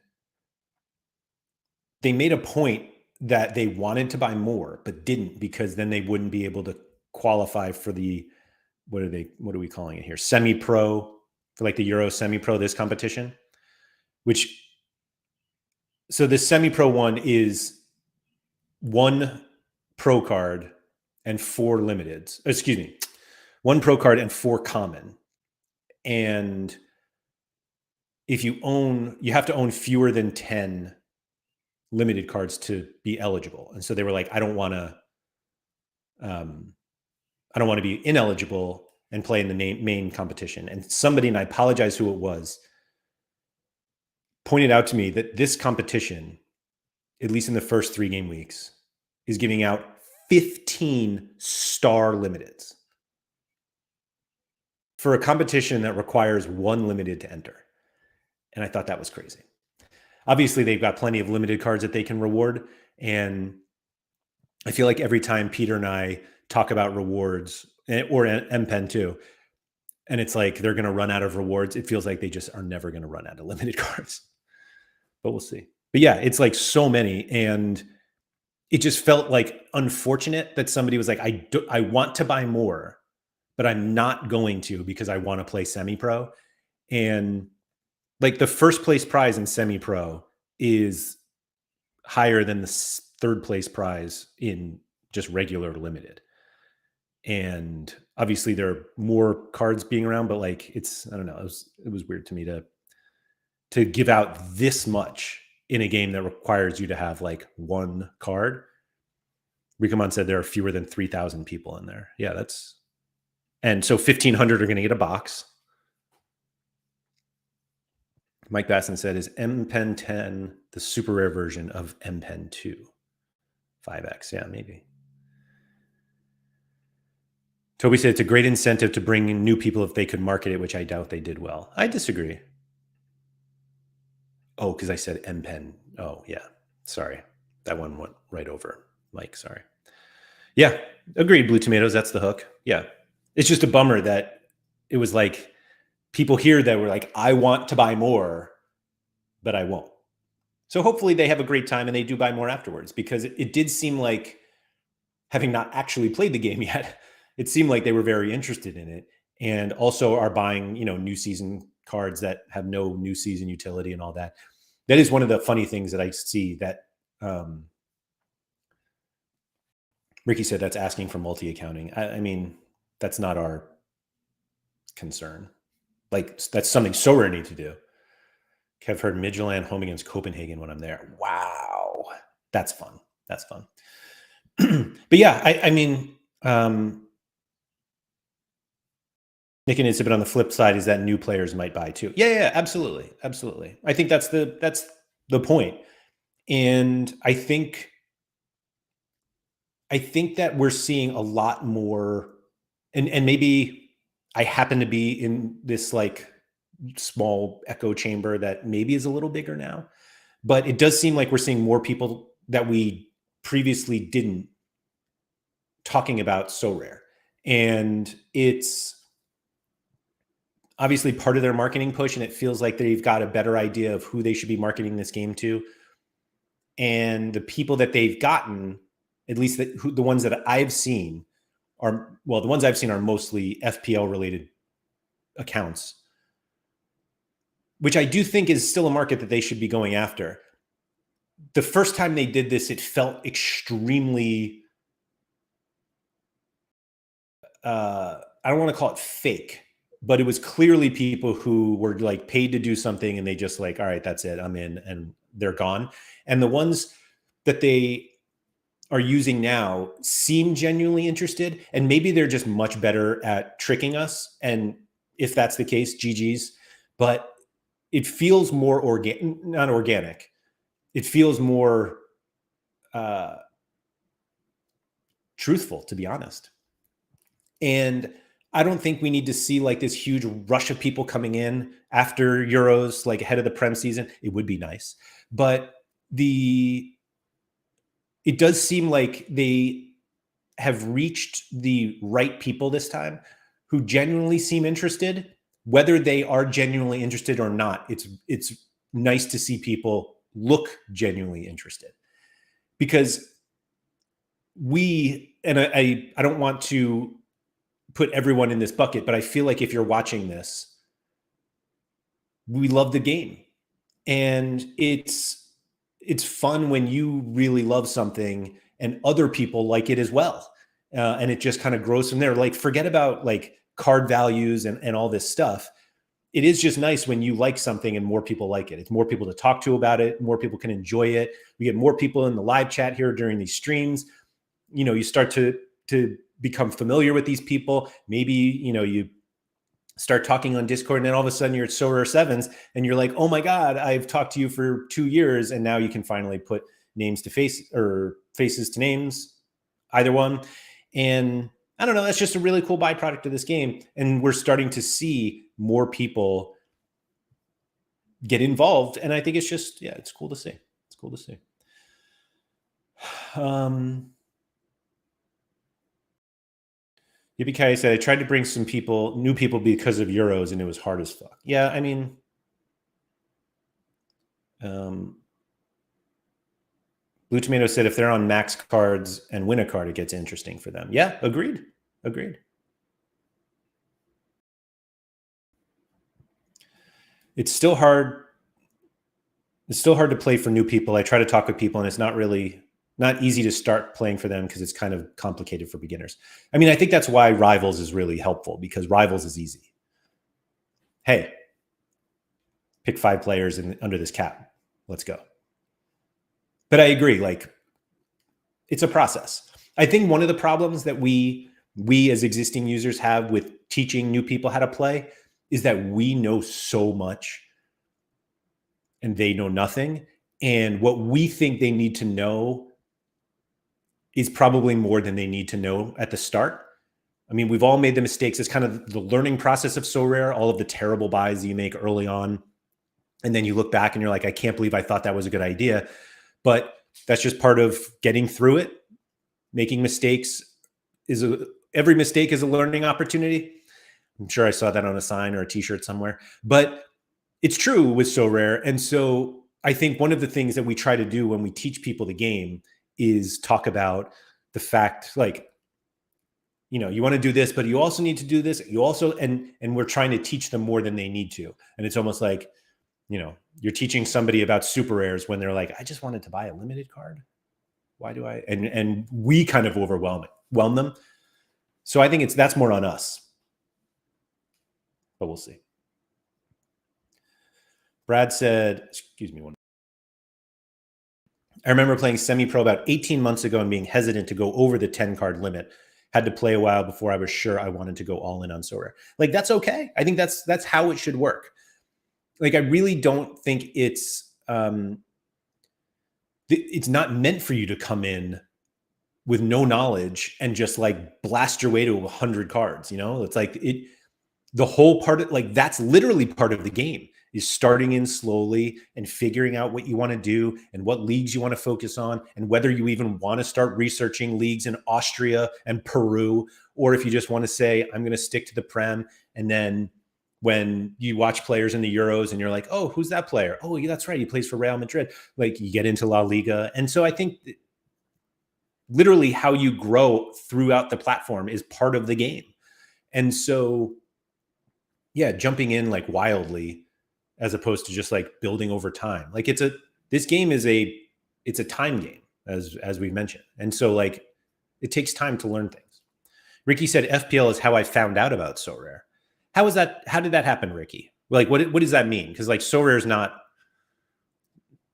they made a point that they wanted to buy more but didn't because then they wouldn't be able to qualify for the what are we calling it here, semi-pro, for like the Euro semi-pro, this competition, which so the semi-pro one is one pro card and 4 limiteds. Excuse me, 1 pro card and 4 common. And if you have to own fewer than 10 limited cards to be eligible. And so they were like, I don't want to be ineligible and play in the main competition. And somebody, and I apologize who it was, pointed out to me that this competition, at least in the first 3 game weeks, is giving out 15 star limiteds for a competition that requires 1 limited to enter. And I thought that was crazy. Obviously, they've got plenty of limited cards that they can reward. And I feel like every time Peter and I talk about rewards, or MPen too, and it's like they're going to run out of rewards, it feels like they just are never going to run out of limited cards. But we'll see. But yeah, it's like so many. And it just felt like unfortunate that somebody was like, I want to buy more, but I'm not going to because I want to play semi-pro. And like the first place prize in semi-pro is higher than the 3rd place prize in just regular limited. And obviously there are more cards being around, but like I don't know, it was weird to me to give out this much in a game that requires you to have like 1 card. Rikamon said there are fewer than 3,000 people in there. Yeah, and so 1,500 are going to get a box. Mike Basson said, is MPen 10 the super rare version of MPen 2? 5X, yeah, maybe. Toby said it's a great incentive to bring in new people if they could market it, which I doubt they did well. I disagree. Oh, because I said MPen. Oh, yeah. Sorry. That one went right over. Mike, sorry. Yeah, agreed, Blue Tomatoes. That's the hook. Yeah. It's just a bummer that it was like people here that were like, I want to buy more, but I won't. So hopefully they have a great time and they do buy more afterwards, because it did seem like, having not actually played the game yet, it seemed like they were very interested in it, and also are buying, new season cards that have no new season utility and all that. That is one of the funny things that I see that Ricky said that's asking for multi-accounting. I mean, that's not our concern. Like, that's something Sorare need to do. Kev heard Midtjylland home against Copenhagen when I'm there. Wow. That's fun. That's fun. But yeah, I mean, Nick and Isabel on the flip side is that new players might buy too. Yeah, absolutely. Absolutely. I think that's the point. And I think that we're seeing a lot more, and maybe I happen to be in this like small echo chamber that maybe is a little bigger now, but it does seem like we're seeing more people that we previously didn't talking about Sorare. And it's obviously part of their marketing push, and it feels like they've got a better idea of who they should be marketing this game to. And the people that they've gotten, at least the ones that I've seen the ones I've seen are mostly FPL related accounts, which I do think is still a market that they should be going after. The first time they did this, it felt extremely, I don't want to call it fake, but it was clearly people who were like paid to do something and they just like, all right, that's it, I'm in, and they're gone. And the ones that they are using now seem genuinely interested, and maybe they're just much better at tricking us. And if that's the case, GG's, but it feels more not organic. It feels more truthful, to be honest. And I don't think we need to see like this huge rush of people coming in after Euros, like ahead of the Prem season. It would be nice, but it does seem like they have reached the right people this time who genuinely seem interested. Whether they are genuinely interested or not, it's nice to see people look genuinely interested, because I don't want to put everyone in this bucket, but I feel like if you're watching this, we love the game, and it's fun when you really love something and other people like it as well. And it just kind of grows from there. Like, forget about like card values and all this stuff. it is just nice when you like something and more people like it. It's more people to talk to about it. More people can enjoy it. We get more people in the live chat here during these streams. You start to become familiar with these people. Maybe, you start talking on Discord and then all of a sudden you're at Sorare Sevens and you're like, oh my God, I've talked to you for 2 years. And now you can finally put names to face or faces to names, either one. And I don't know, that's just a really cool byproduct of this game. And we're starting to see more people get involved. And I think it's just, yeah, it's cool to see. It's cool to see. Yippee said, I tried to bring some new people because of Euros, and it was hard as fuck. Yeah, I mean, Blue Tomato said if they're on max cards and win a card, it gets interesting for them. Yeah, agreed. It's still hard. It's still hard to play for new people. I try to talk with people, and it's not easy to start playing for them because it's kind of complicated for beginners. I mean, I think that's why Rivals is really helpful, because Rivals is easy. Hey, pick 5 players under this cap. Let's go. But I agree, like, it's a process. I think one of the problems that we as existing users have with teaching new people how to play is that we know so much and they know nothing. And what we think they need to know is probably more than they need to know at the start. I mean, we've all made the mistakes. It's kind of the learning process of Sorare, all of the terrible buys you make early on. And then you look back and you're like, I can't believe I thought that was a good idea. But that's just part of getting through it. Making mistakes every mistake is a learning opportunity. I'm sure I saw that on a sign or a t-shirt somewhere, but it's true with Sorare. And so I think one of the things that we try to do when we teach people the game is talk about the fact, like, you want to do this, but you also need to do this. You also, and we're trying to teach them more than they need to. And it's almost like, you're teaching somebody about super rares when they're like, I just wanted to buy a limited card. Why do I? And we kind of overwhelm them. So I think that's more on us, but we'll see. Brad said, excuse me one. I remember playing semi-pro about 18 months ago and being hesitant to go over the 10 card limit. Had to play a while before I was sure I wanted to go all in on Sorare. Like, that's okay. I think that's how it should work. Like, I really don't think it's not meant for you to come in with no knowledge and just like blast your way to 100 cards. It's like the whole part of, like, that's literally part of the game, is starting in slowly and figuring out what you want to do and what leagues you want to focus on, and whether you even want to start researching leagues in Austria and Peru, or if you just want to say, I'm going to stick to the Prem. And then when you watch players in the Euros and you're like, oh, who's that player? Oh, yeah, that's right, he plays for Real Madrid. Like, you get into La Liga. And so I think literally how you grow throughout the platform is part of the game. And so, yeah, jumping in like wildly, as opposed to just like building over time. Like, this game is it's a time game, as we've mentioned. And so, like, it takes time to learn things. Ricky said FPL is how I found out about Sorare. How did that happen, Ricky? Like, what does that mean? Because like Sorare is not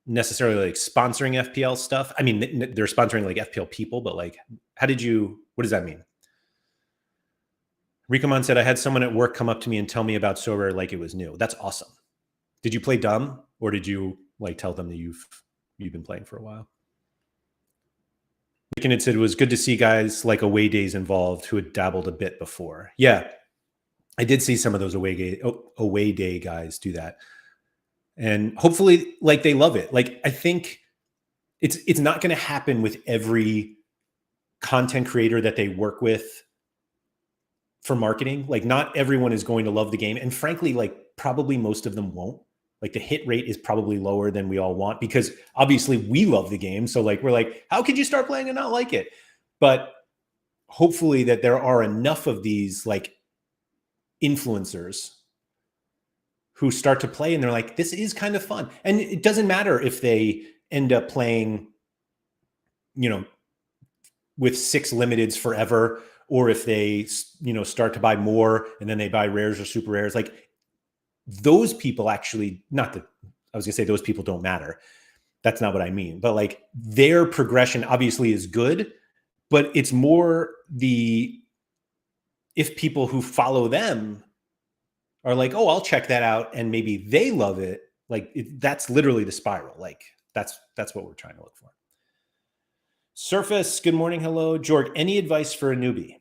necessarily like sponsoring FPL stuff. I mean, they're sponsoring like FPL people, but like, what does that mean? Ricamon said, I had someone at work come up to me and tell me about Sorare like it was new. That's awesome. Did you play dumb, or did you like tell them that you've been playing for a while? And it said it was good to see guys like away days involved who had dabbled a bit before. Yeah, I did see some of those away day guys do that. And hopefully, like, they love it. Like, I think it's not going to happen with every content creator that they work with for marketing. Like, not everyone is going to love the game. And frankly, like, probably most of them won't. Like, the hit rate is probably lower than we all want, because obviously we love the game. So like, we're like, how could you start playing and not like it? But hopefully that there are enough of these like influencers who start to play and they're like, this is kind of fun. And it doesn't matter if they end up playing, with 6 limiteds forever, or if they, start to buy more and then they buy rares or super rares. Like, those people actually, not that I was gonna say those people don't matter. That's not what I mean. But like their progression obviously is good, but it's more if people who follow them are like, oh, I'll check that out, and maybe they love it. Like that's literally the spiral. Like that's what we're trying to look for. Surface, good morning, hello. Jorg, any advice for a newbie?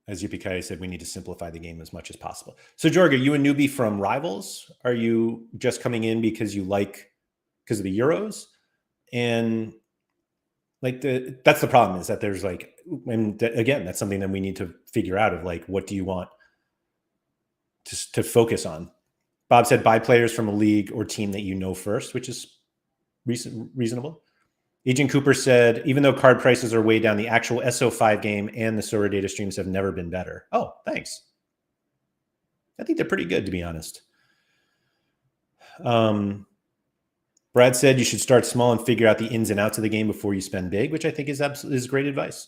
As Yippee said, we need to simplify the game as much as possible. So Jorg, are you a newbie from Rivals? Are you just coming in because of the Euros? And like that's the problem, is that there's like, and again, that's something that we need to figure out of like, what do you want to focus on? Bob said, buy players from a league or team that you know first, which is reasonable. Agent Cooper said, even though card prices are way down, the actual SO5 game and the Sorare data streams have never been better. Oh, thanks. I think they're pretty good, to be honest. Brad said you should start small and figure out the ins and outs of the game before you spend big, which I think is great advice.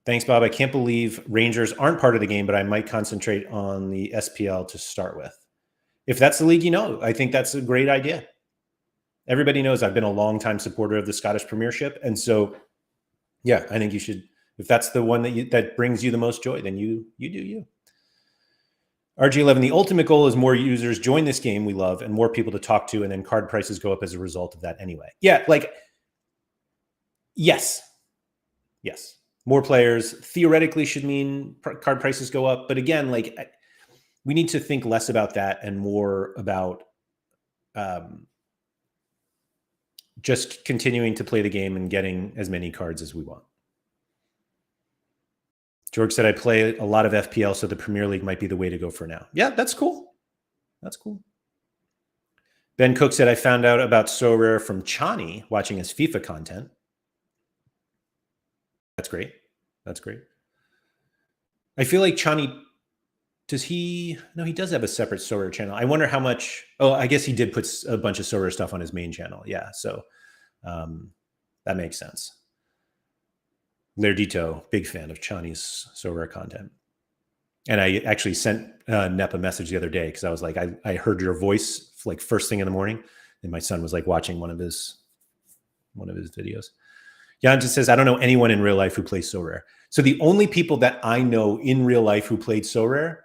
Thanks, Bob. I can't believe Rangers aren't part of the game, but I might concentrate on the SPL to start with. If that's the league, I think that's a great idea. Everybody knows I've been a long-time supporter of the Scottish Premiership. And so, yeah, I think you should, if that's the one that brings you the most joy, then you do you. RG11, the ultimate goal is more users join this game we love and more people to talk to, and then card prices go up as a result of that anyway. Yeah, like, yes. More players theoretically should mean card prices go up. But again, like, we need to think less about that and more about just continuing to play the game and getting as many cards as we want. George said, I play a lot of FPL, so the Premier League might be the way to go for now. Yeah, that's cool. That's cool. Ben Cook said, I found out about Sorare from Chani watching his FIFA content. That's great. That's great. I feel like Chani, no, he does have a separate Sorare channel. I wonder how much, I guess he did put a bunch of Sorare stuff on his main channel. Yeah, so that makes sense. Lairdinho, big fan of Chani's Sorare content. And I actually sent Nep a message the other day because I was like, I heard your voice like first thing in the morning, and my son was like watching one of his videos. Jan just says, I don't know anyone in real life who plays Sorare. So the only people that I know in real life who played Sorare,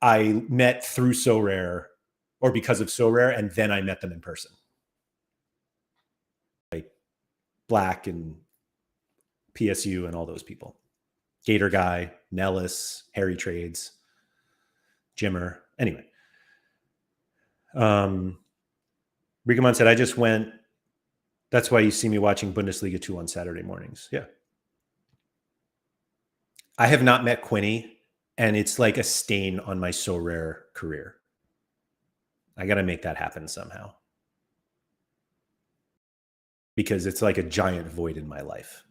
I met through Sorare or because of Sorare, and then I met them in person. Like Black and PSU and all those people. Gator Guy, Nellis, Harry Trades, Jimmer. Anyway. Rigamon said, I just went. That's why you see me watching Bundesliga 2 on Saturday mornings. Yeah. I have not met Quinny, and it's like a stain on my Sorare career. I got to make that happen somehow, because it's like a giant void in my life.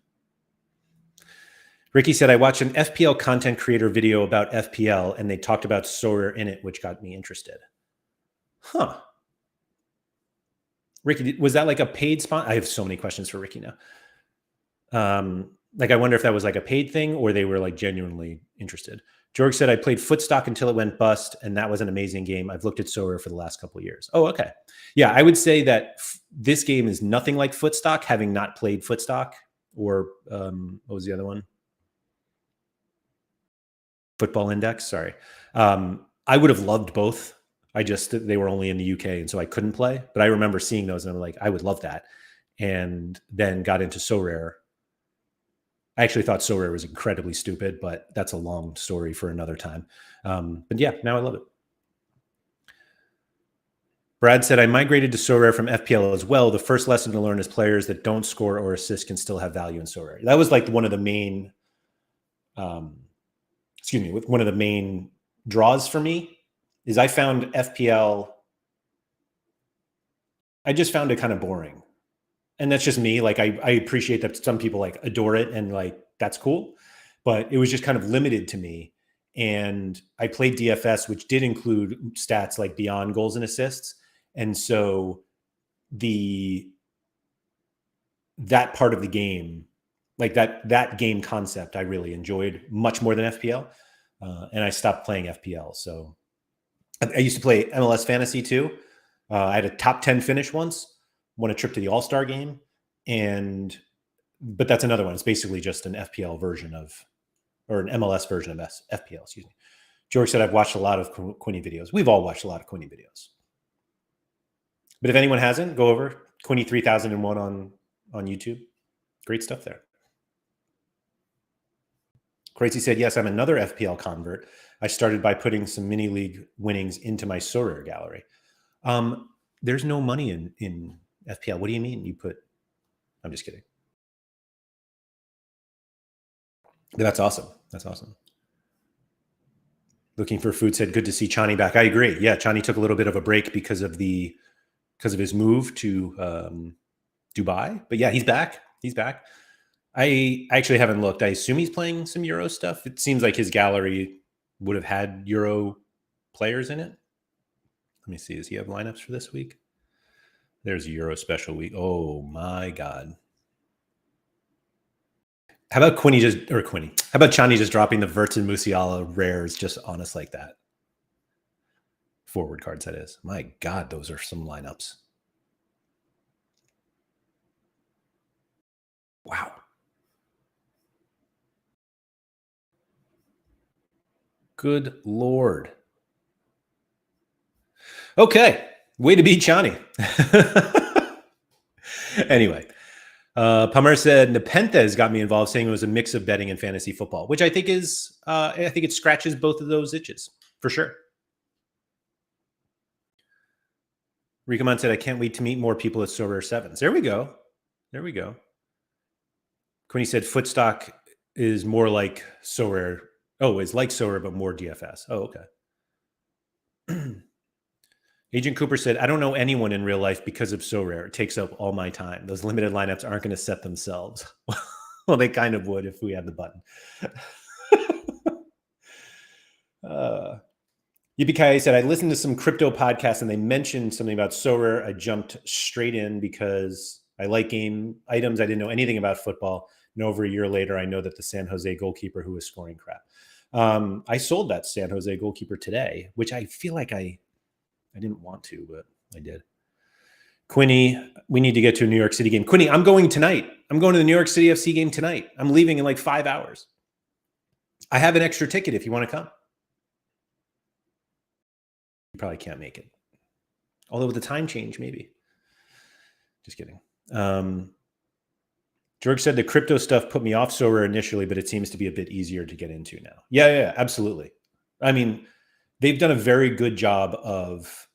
Ricky said, I watched an FPL content creator video about FPL, and they talked about Sorare in it, which got me interested. Huh. Ricky, was that like a paid spot? I have so many questions for Ricky now. Like, I wonder if that was like a paid thing or they were like genuinely interested. George said, I played Footstock until it went bust, and that was an amazing game. I've looked at Sorare for the last couple of years. Oh, okay. Yeah, I would say that this game is nothing like Footstock, having not played Footstock or what was the other one? Football Index, sorry. I would have loved both. They were only in the UK, and so I couldn't play. But I remember seeing those, and I'm like, I would love that. And then got into Sorare. I actually thought Sorare was incredibly stupid, but that's a long story for another time. But yeah, now I love it. Brad said, I migrated to Sorare from FPL as well. The first lesson to learn is players that don't score or assist can still have value in Sorare. That was like one of the main, one of the main draws for me is I found FPL, I just found it kind of boring. And that's just me. Like, I appreciate that some people like adore it and like, that's cool, but it was just kind of limited to me. And I played DFS, which did include stats like beyond goals and assists. And so that part of the game, like that game concept I really enjoyed much more than FPL. And I stopped playing FPL. So I used to play MLS Fantasy too. I had a top 10 finish once, won a trip to the All-Star game. But that's another one. It's basically just an FPL version or an MLS version of FPL, excuse me. George said, I've watched a lot of Quinny videos. We've all watched a lot of Quinny videos. But if anyone hasn't, go over Quinny 3001 on YouTube. Great stuff there. Crazy said, yes, I'm another FPL convert. I started by putting some mini league winnings into my Sorare gallery. There's no money in FPL. What do you mean I'm just kidding. But that's awesome. That's awesome. Looking for food said, good to see Chani back. I agree. Yeah, Chani took a little bit of a break because of his move to Dubai. But yeah, he's back. He's back. I actually haven't looked. I assume he's playing some Euro stuff. It seems like his gallery would have had Euro players in it. Let me see. Does he have lineups for this week? There's a Euro special week. Oh my God. How about How about Chani just dropping the Verts and Musiala rares just on us like that? Forward cards, that is. My God, those are some lineups. Wow. Good Lord. Okay. Way to beat Chani. Anyway. Palmer said, Nepenthes got me involved, saying it was a mix of betting and fantasy football, which I think I think it scratches both of those itches for sure. Ricoman said, I can't wait to meet more people at Sorare 7s. There we go. There we go. Quinny said, Footstock is more like Sorare. Oh, it's like Sorare, but more DFS. Oh, okay. Agent Cooper said, I don't know anyone in real life because of Sorare. It takes up all my time. Those limited lineups aren't going to set themselves. Well, they kind of would if we had the button. Yippee said, I listened to some crypto podcasts and they mentioned something about Sorare. I jumped straight in because I like game items. I didn't know anything about football. And over a year later, I know that the San Jose goalkeeper who was scoring crap. I sold that San Jose goalkeeper today, which I feel like I didn't want to, but I did. Quinny, we need to get to a New York City game. Quinny, I'm going tonight. I'm going to the New York City FC game tonight. I'm leaving in like 5 hours. I have an extra ticket if you want to come. You probably can't make it. Although with the time change, maybe. Just kidding. George said the crypto stuff put me off Sorare initially, but it seems to be a bit easier to get into now. Yeah, absolutely. I mean, they've done a very good job of,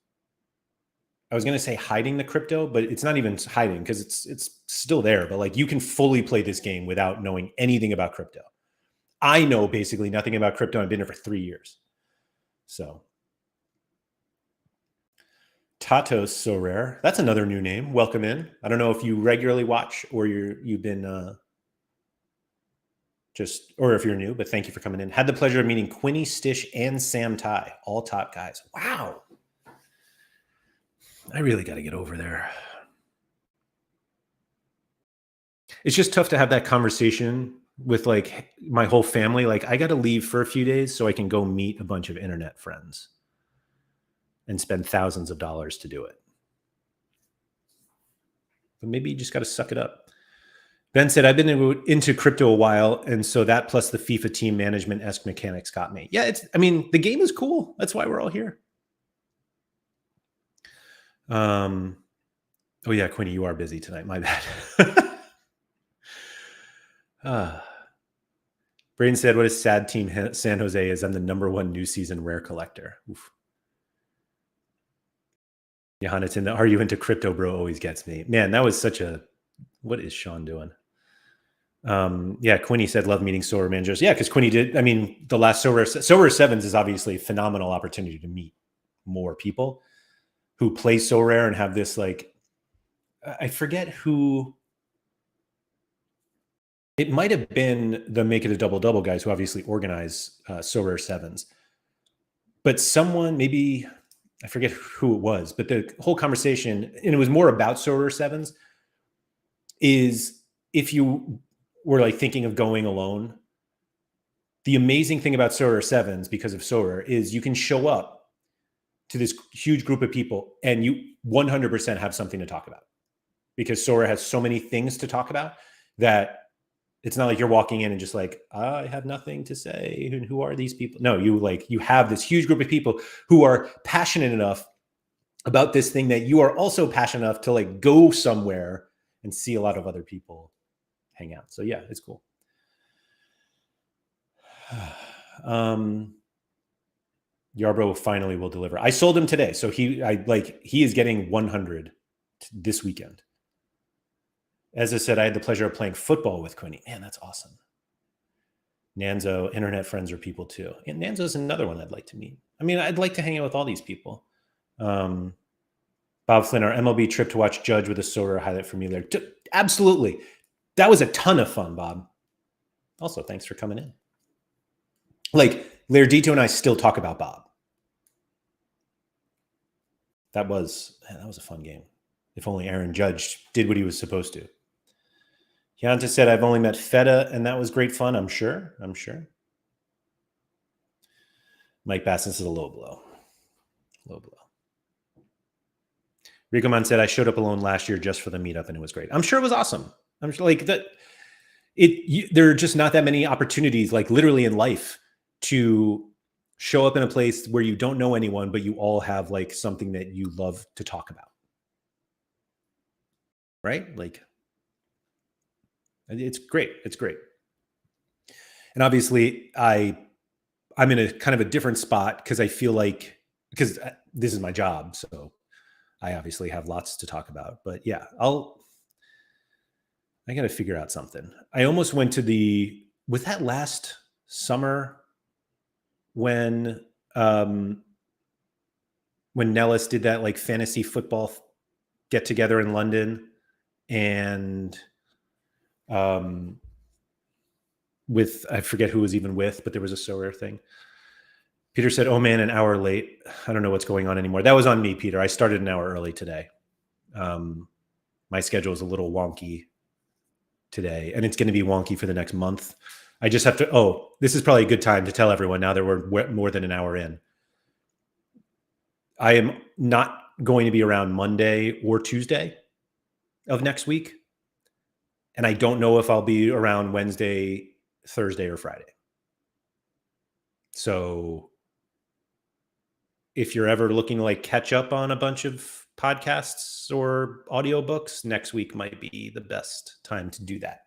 I was going to say hiding the crypto, but it's not even hiding because it's still there. But like you can fully play this game without knowing anything about crypto. I know basically nothing about crypto. I've been here for 3 years. So Tatos Sorare. That's another new name. Welcome in. I don't know if you regularly watch or you've been or if you're new, but thank you for coming in. Had the pleasure of meeting Quinny, Stish, and Sam Tai, all top guys. Wow. I really got to get over there. It's just tough to have that conversation with like my whole family. Like I got to leave for a few days so I can go meet a bunch of internet friends and spend thousands of dollars to do it. But maybe you just got to suck it up. Ben said, I've been into crypto a while, and so that plus the FIFA team management-esque mechanics got me. Yeah, the game is cool. That's why we're all here. Oh yeah, Quinny, you are busy tonight. My bad. Braden said, what a sad team San Jose is. I'm the #1 new season rare collector. Oof. Johannes, the are you into crypto, bro? Always gets me. Man, that was such a, what is Sean doing? Yeah, Quinny said, love meeting Sorare managers. Yeah, because Quinny did. I mean, the last Sorare 7s is obviously a phenomenal opportunity to meet more people who play Sorare and have this like, I forget who. It might have been the Make It a Double guys who obviously organize Sorare 7s. But someone, maybe, I forget who it was, but the whole conversation, and it was more about Sorare 7s, is if you were like thinking of going alone, the amazing thing about Sorare 7s, because of Sorare, is you can show up to this huge group of people and you 100% have something to talk about, because Sorare has so many things to talk about that it's not like you're walking in and just like, I have nothing to say. And who are these people? No, you have this huge group of people who are passionate enough about this thing that you are also passionate enough to like go somewhere and see a lot of other people hang out. So yeah, it's cool. Yarbrough finally will deliver. I sold him today. So he is getting 100 this weekend. As I said, I had the pleasure of playing football with Quinny. Man, that's awesome. Nanzo, internet friends are people too. And Nanzo's another one I'd like to meet. I mean, I'd like to hang out with all these people. Bob Flynn, our MLB trip to watch Judge with a Sorare highlight for me there. Absolutely. That was a ton of fun, Bob. Also, thanks for coming in. Like, Lairdinho and I still talk about Bob. That was a fun game. If only Aaron Judge did what he was supposed to. Yanta said, I've only met Feta, and that was great fun, I'm sure. Mike Basson says a low blow. Rico Man said, I showed up alone last year just for the meetup, and it was great. I'm sure it was awesome. I'm sure there are just not that many opportunities, like literally in life, to show up in a place where you don't know anyone, but you all have like something that you love to talk about. Right? Like, it's great. And obviously I'm in a kind of a different spot because I feel like, because this is my job. So I obviously have lots to talk about, but yeah, I got to figure out something. I almost went to was that last summer when Nellis did that like fantasy football get together in London, and with, I forget who was even with, but there was a Sorare thing. Peter said, oh man, an hour late. I don't know what's going on anymore. That was on me, Peter. I started an hour early today. My schedule is a little wonky today, and it's going to be wonky for the next month. I just have to, this is probably a good time to tell everyone now that we're more than an hour in. I am not going to be around Monday or Tuesday of next week. And I don't know if I'll be around Wednesday, Thursday, or Friday. So if you're ever looking to like catch up on a bunch of podcasts or audiobooks, next week might be the best time to do that.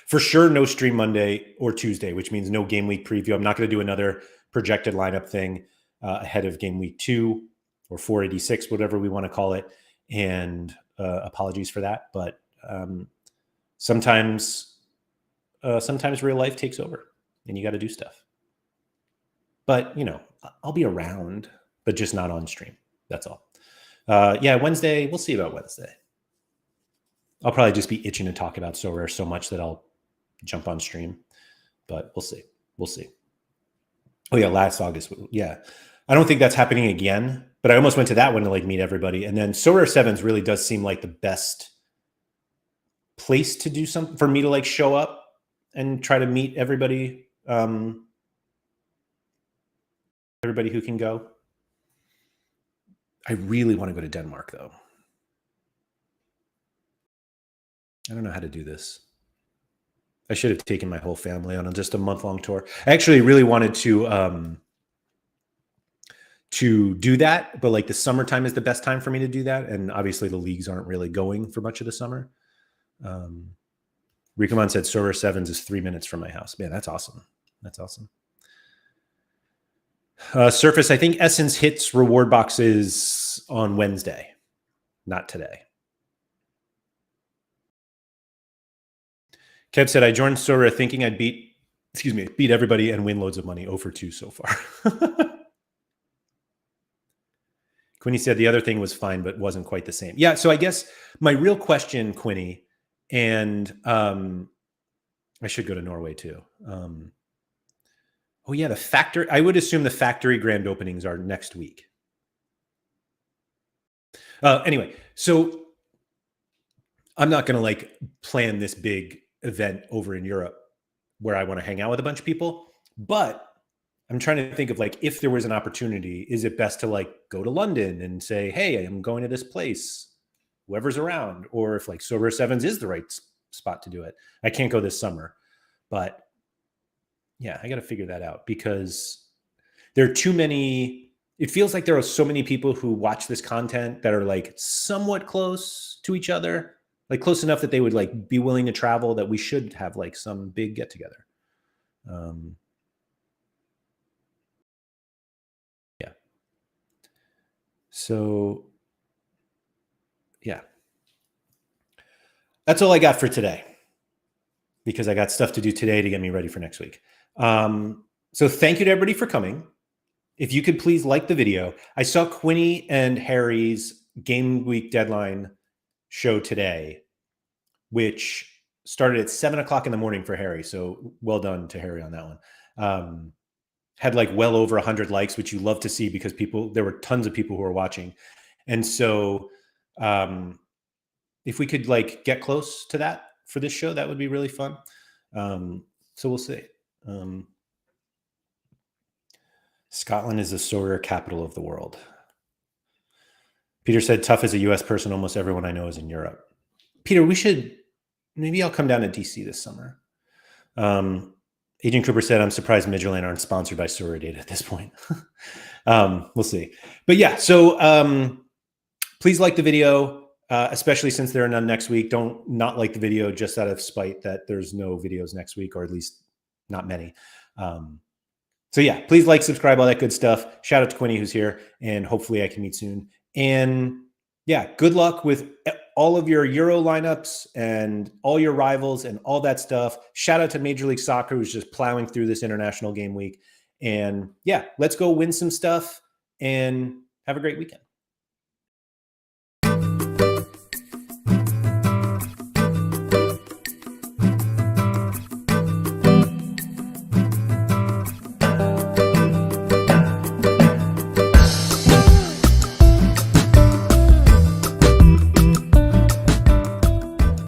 For sure, no stream Monday or Tuesday, which means no game week preview. I'm not going to do another projected lineup thing ahead of game week 2 or 486, whatever we want to call it. And apologies for that. But sometimes real life takes over and you got to do stuff. But, I'll be around, but just not on stream. That's all. Yeah, Wednesday, we'll see about Wednesday. I'll probably just be itching to talk about Sorare so much that I'll jump on stream, but we'll see. Oh yeah, last August. Yeah. I don't think that's happening again, but I almost went to that one to like meet everybody. And then Sorare 7s really does seem like the best place to do something for me to like show up and try to meet everybody. Everybody who can go. I really want to go to Denmark though. I don't know how to do this. I should have taken my whole family on just a month-long tour. I actually really wanted to do that, but like the summertime is the best time for me to do that. And obviously the leagues aren't really going for much of the summer. Ricoman said Sorare 7s is 3 minutes from my house. Man, that's awesome. Surface, I think Essence hits reward boxes on Wednesday, not today. Kev said, I joined Sorare thinking I'd beat everybody and win loads of money. 0 for 2 so far. Quinny said the other thing was fine, but wasn't quite the same. Yeah, so I guess my real question, Quinny, and I should go to Norway too. Oh yeah, the factory. I would assume the factory grand openings are next week. Anyway, so I'm not going to like plan this big event over in Europe where I want to hang out with a bunch of people. But I'm trying to think of like, if there was an opportunity, is it best to like go to London and say, hey, I'm going to this place, whoever's around, or if like Sorare Sevens is the right spot to do it. I can't go this summer, but yeah, I got to figure that out because there are too many. It feels like there are so many people who watch this content that are like somewhat close to each other, like close enough that they would like be willing to travel, that we should have like some big get together. Yeah. So yeah, that's all I got for today because I got stuff to do today to get me ready for next week. So thank you to everybody for coming. If you could please like the video. I saw Quinny and Harry's game week deadline show today, which started at 7 o'clock in the morning for Harry. So well done to Harry on that one. Had like well over 100 likes, which you love to see because there were tons of people who were watching. And so if we could like get close to that for this show, that would be really fun. So we'll see. Scotland is the Sorare capital of the world. Peter said, tough as a US person, almost everyone I know is in Europe. Peter, maybe I'll come down to DC this summer. Agent Cooper said, I'm surprised Midgerland aren't sponsored by Sorare Data at this point. We'll see. But yeah, so please like the video, especially since there are none next week. Don't not like the video just out of spite that there's no videos next week, or at least not many. So yeah, please like, subscribe, all that good stuff. Shout out to Quinny who's here, and hopefully I can meet soon. And yeah, good luck with all of your Euro lineups and all your rivals and all that stuff. Shout out to Major League Soccer who's just plowing through this international game week. And yeah, let's go win some stuff and have a great weekend.